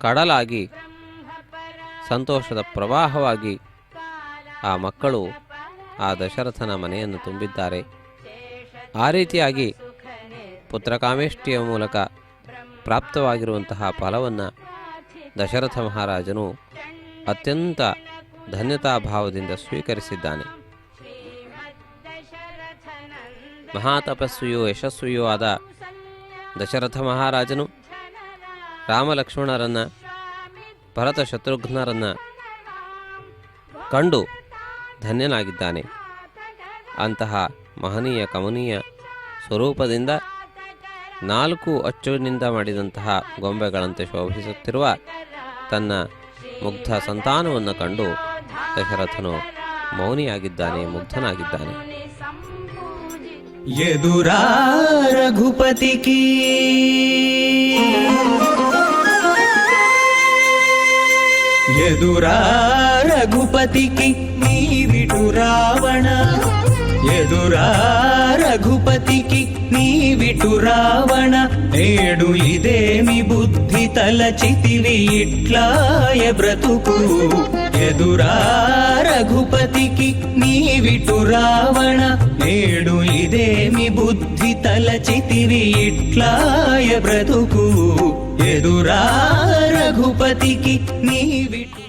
ಕಡಲಾಗಿ, ಸಂತೋಷದ ಪ್ರವಾಹವಾಗಿ ಆ ಮಕ್ಕಳು ಆ ದಶರಥನ ಮನೆಯನ್ನು ತುಂಬಿದ್ದಾರೆ. ಆ ರೀತಿಯಾಗಿ ಪುತ್ರಕಾಮೇಷ್ಟಿಯ ಮೂಲಕ ಪ್ರಾಪ್ತವಾಗಿರುವಂತಹ ಫಲವನ್ನು ದಶರಥ ಮಹಾರಾಜನು ಅತ್ಯಂತ ಧನ್ಯತಾಭಾವದಿಂದ ಸ್ವೀಕರಿಸಿದ್ದಾನೆ. ಮಹಾತಪಸ್ವಿಯೂ ಯಶಸ್ವಿಯೂ ಆದ ದಶರಥ ಮಹಾರಾಜನು ರಾಮಲಕ್ಷ್ಮಣರನ್ನು, ಭರತ ಶತ್ರುಘ್ನರನ್ನು ಕಂಡು ಧನ್ಯನಾಗಿದ್ದಾನೆ. ಅಂತಹ ಮಹನೀಯ ಕಮನೀಯ ಸ್ವರೂಪದಿಂದ 4 ಅಚ್ಚುನಿಂದ ಮಾಡಿದಂತಹ ಗೊಂಬೆಗಳಂತೆ ಶೋಭಿಸುತ್ತಿರುವ ತನ್ನ ಮುಗ್ಧ ಸಂತಾನವನ್ನು ಕಂಡು ದಶರಥನು ಮೌನಿಯಾಗಿದ್ದಾನೆ, ಮುಗ್ಧನಾಗಿದ್ದಾನೆ. ಯದುರಾ ರಘುಪತಿ ಕೀ ಯದುರಾ ರಘುಪತಿ ಕಿ ನೀವಿಟು ರಾವಣ, ಯದುರಾ ರಘುಪತಿ ಕಿ ನೀವಿಟು ರಾವಣ, నేడు ఇదేమి బుద్ధి తలచితివి ఇట్లాయ బ్రతుకు, ఎదురా రఘుపతికి నీవిటు రావణ, నేడు ఇదేమి బుద్ధి తలచితివి ఇట్లాయ బ్రతుకు, ఎదురా రఘుపతికి నీవిటు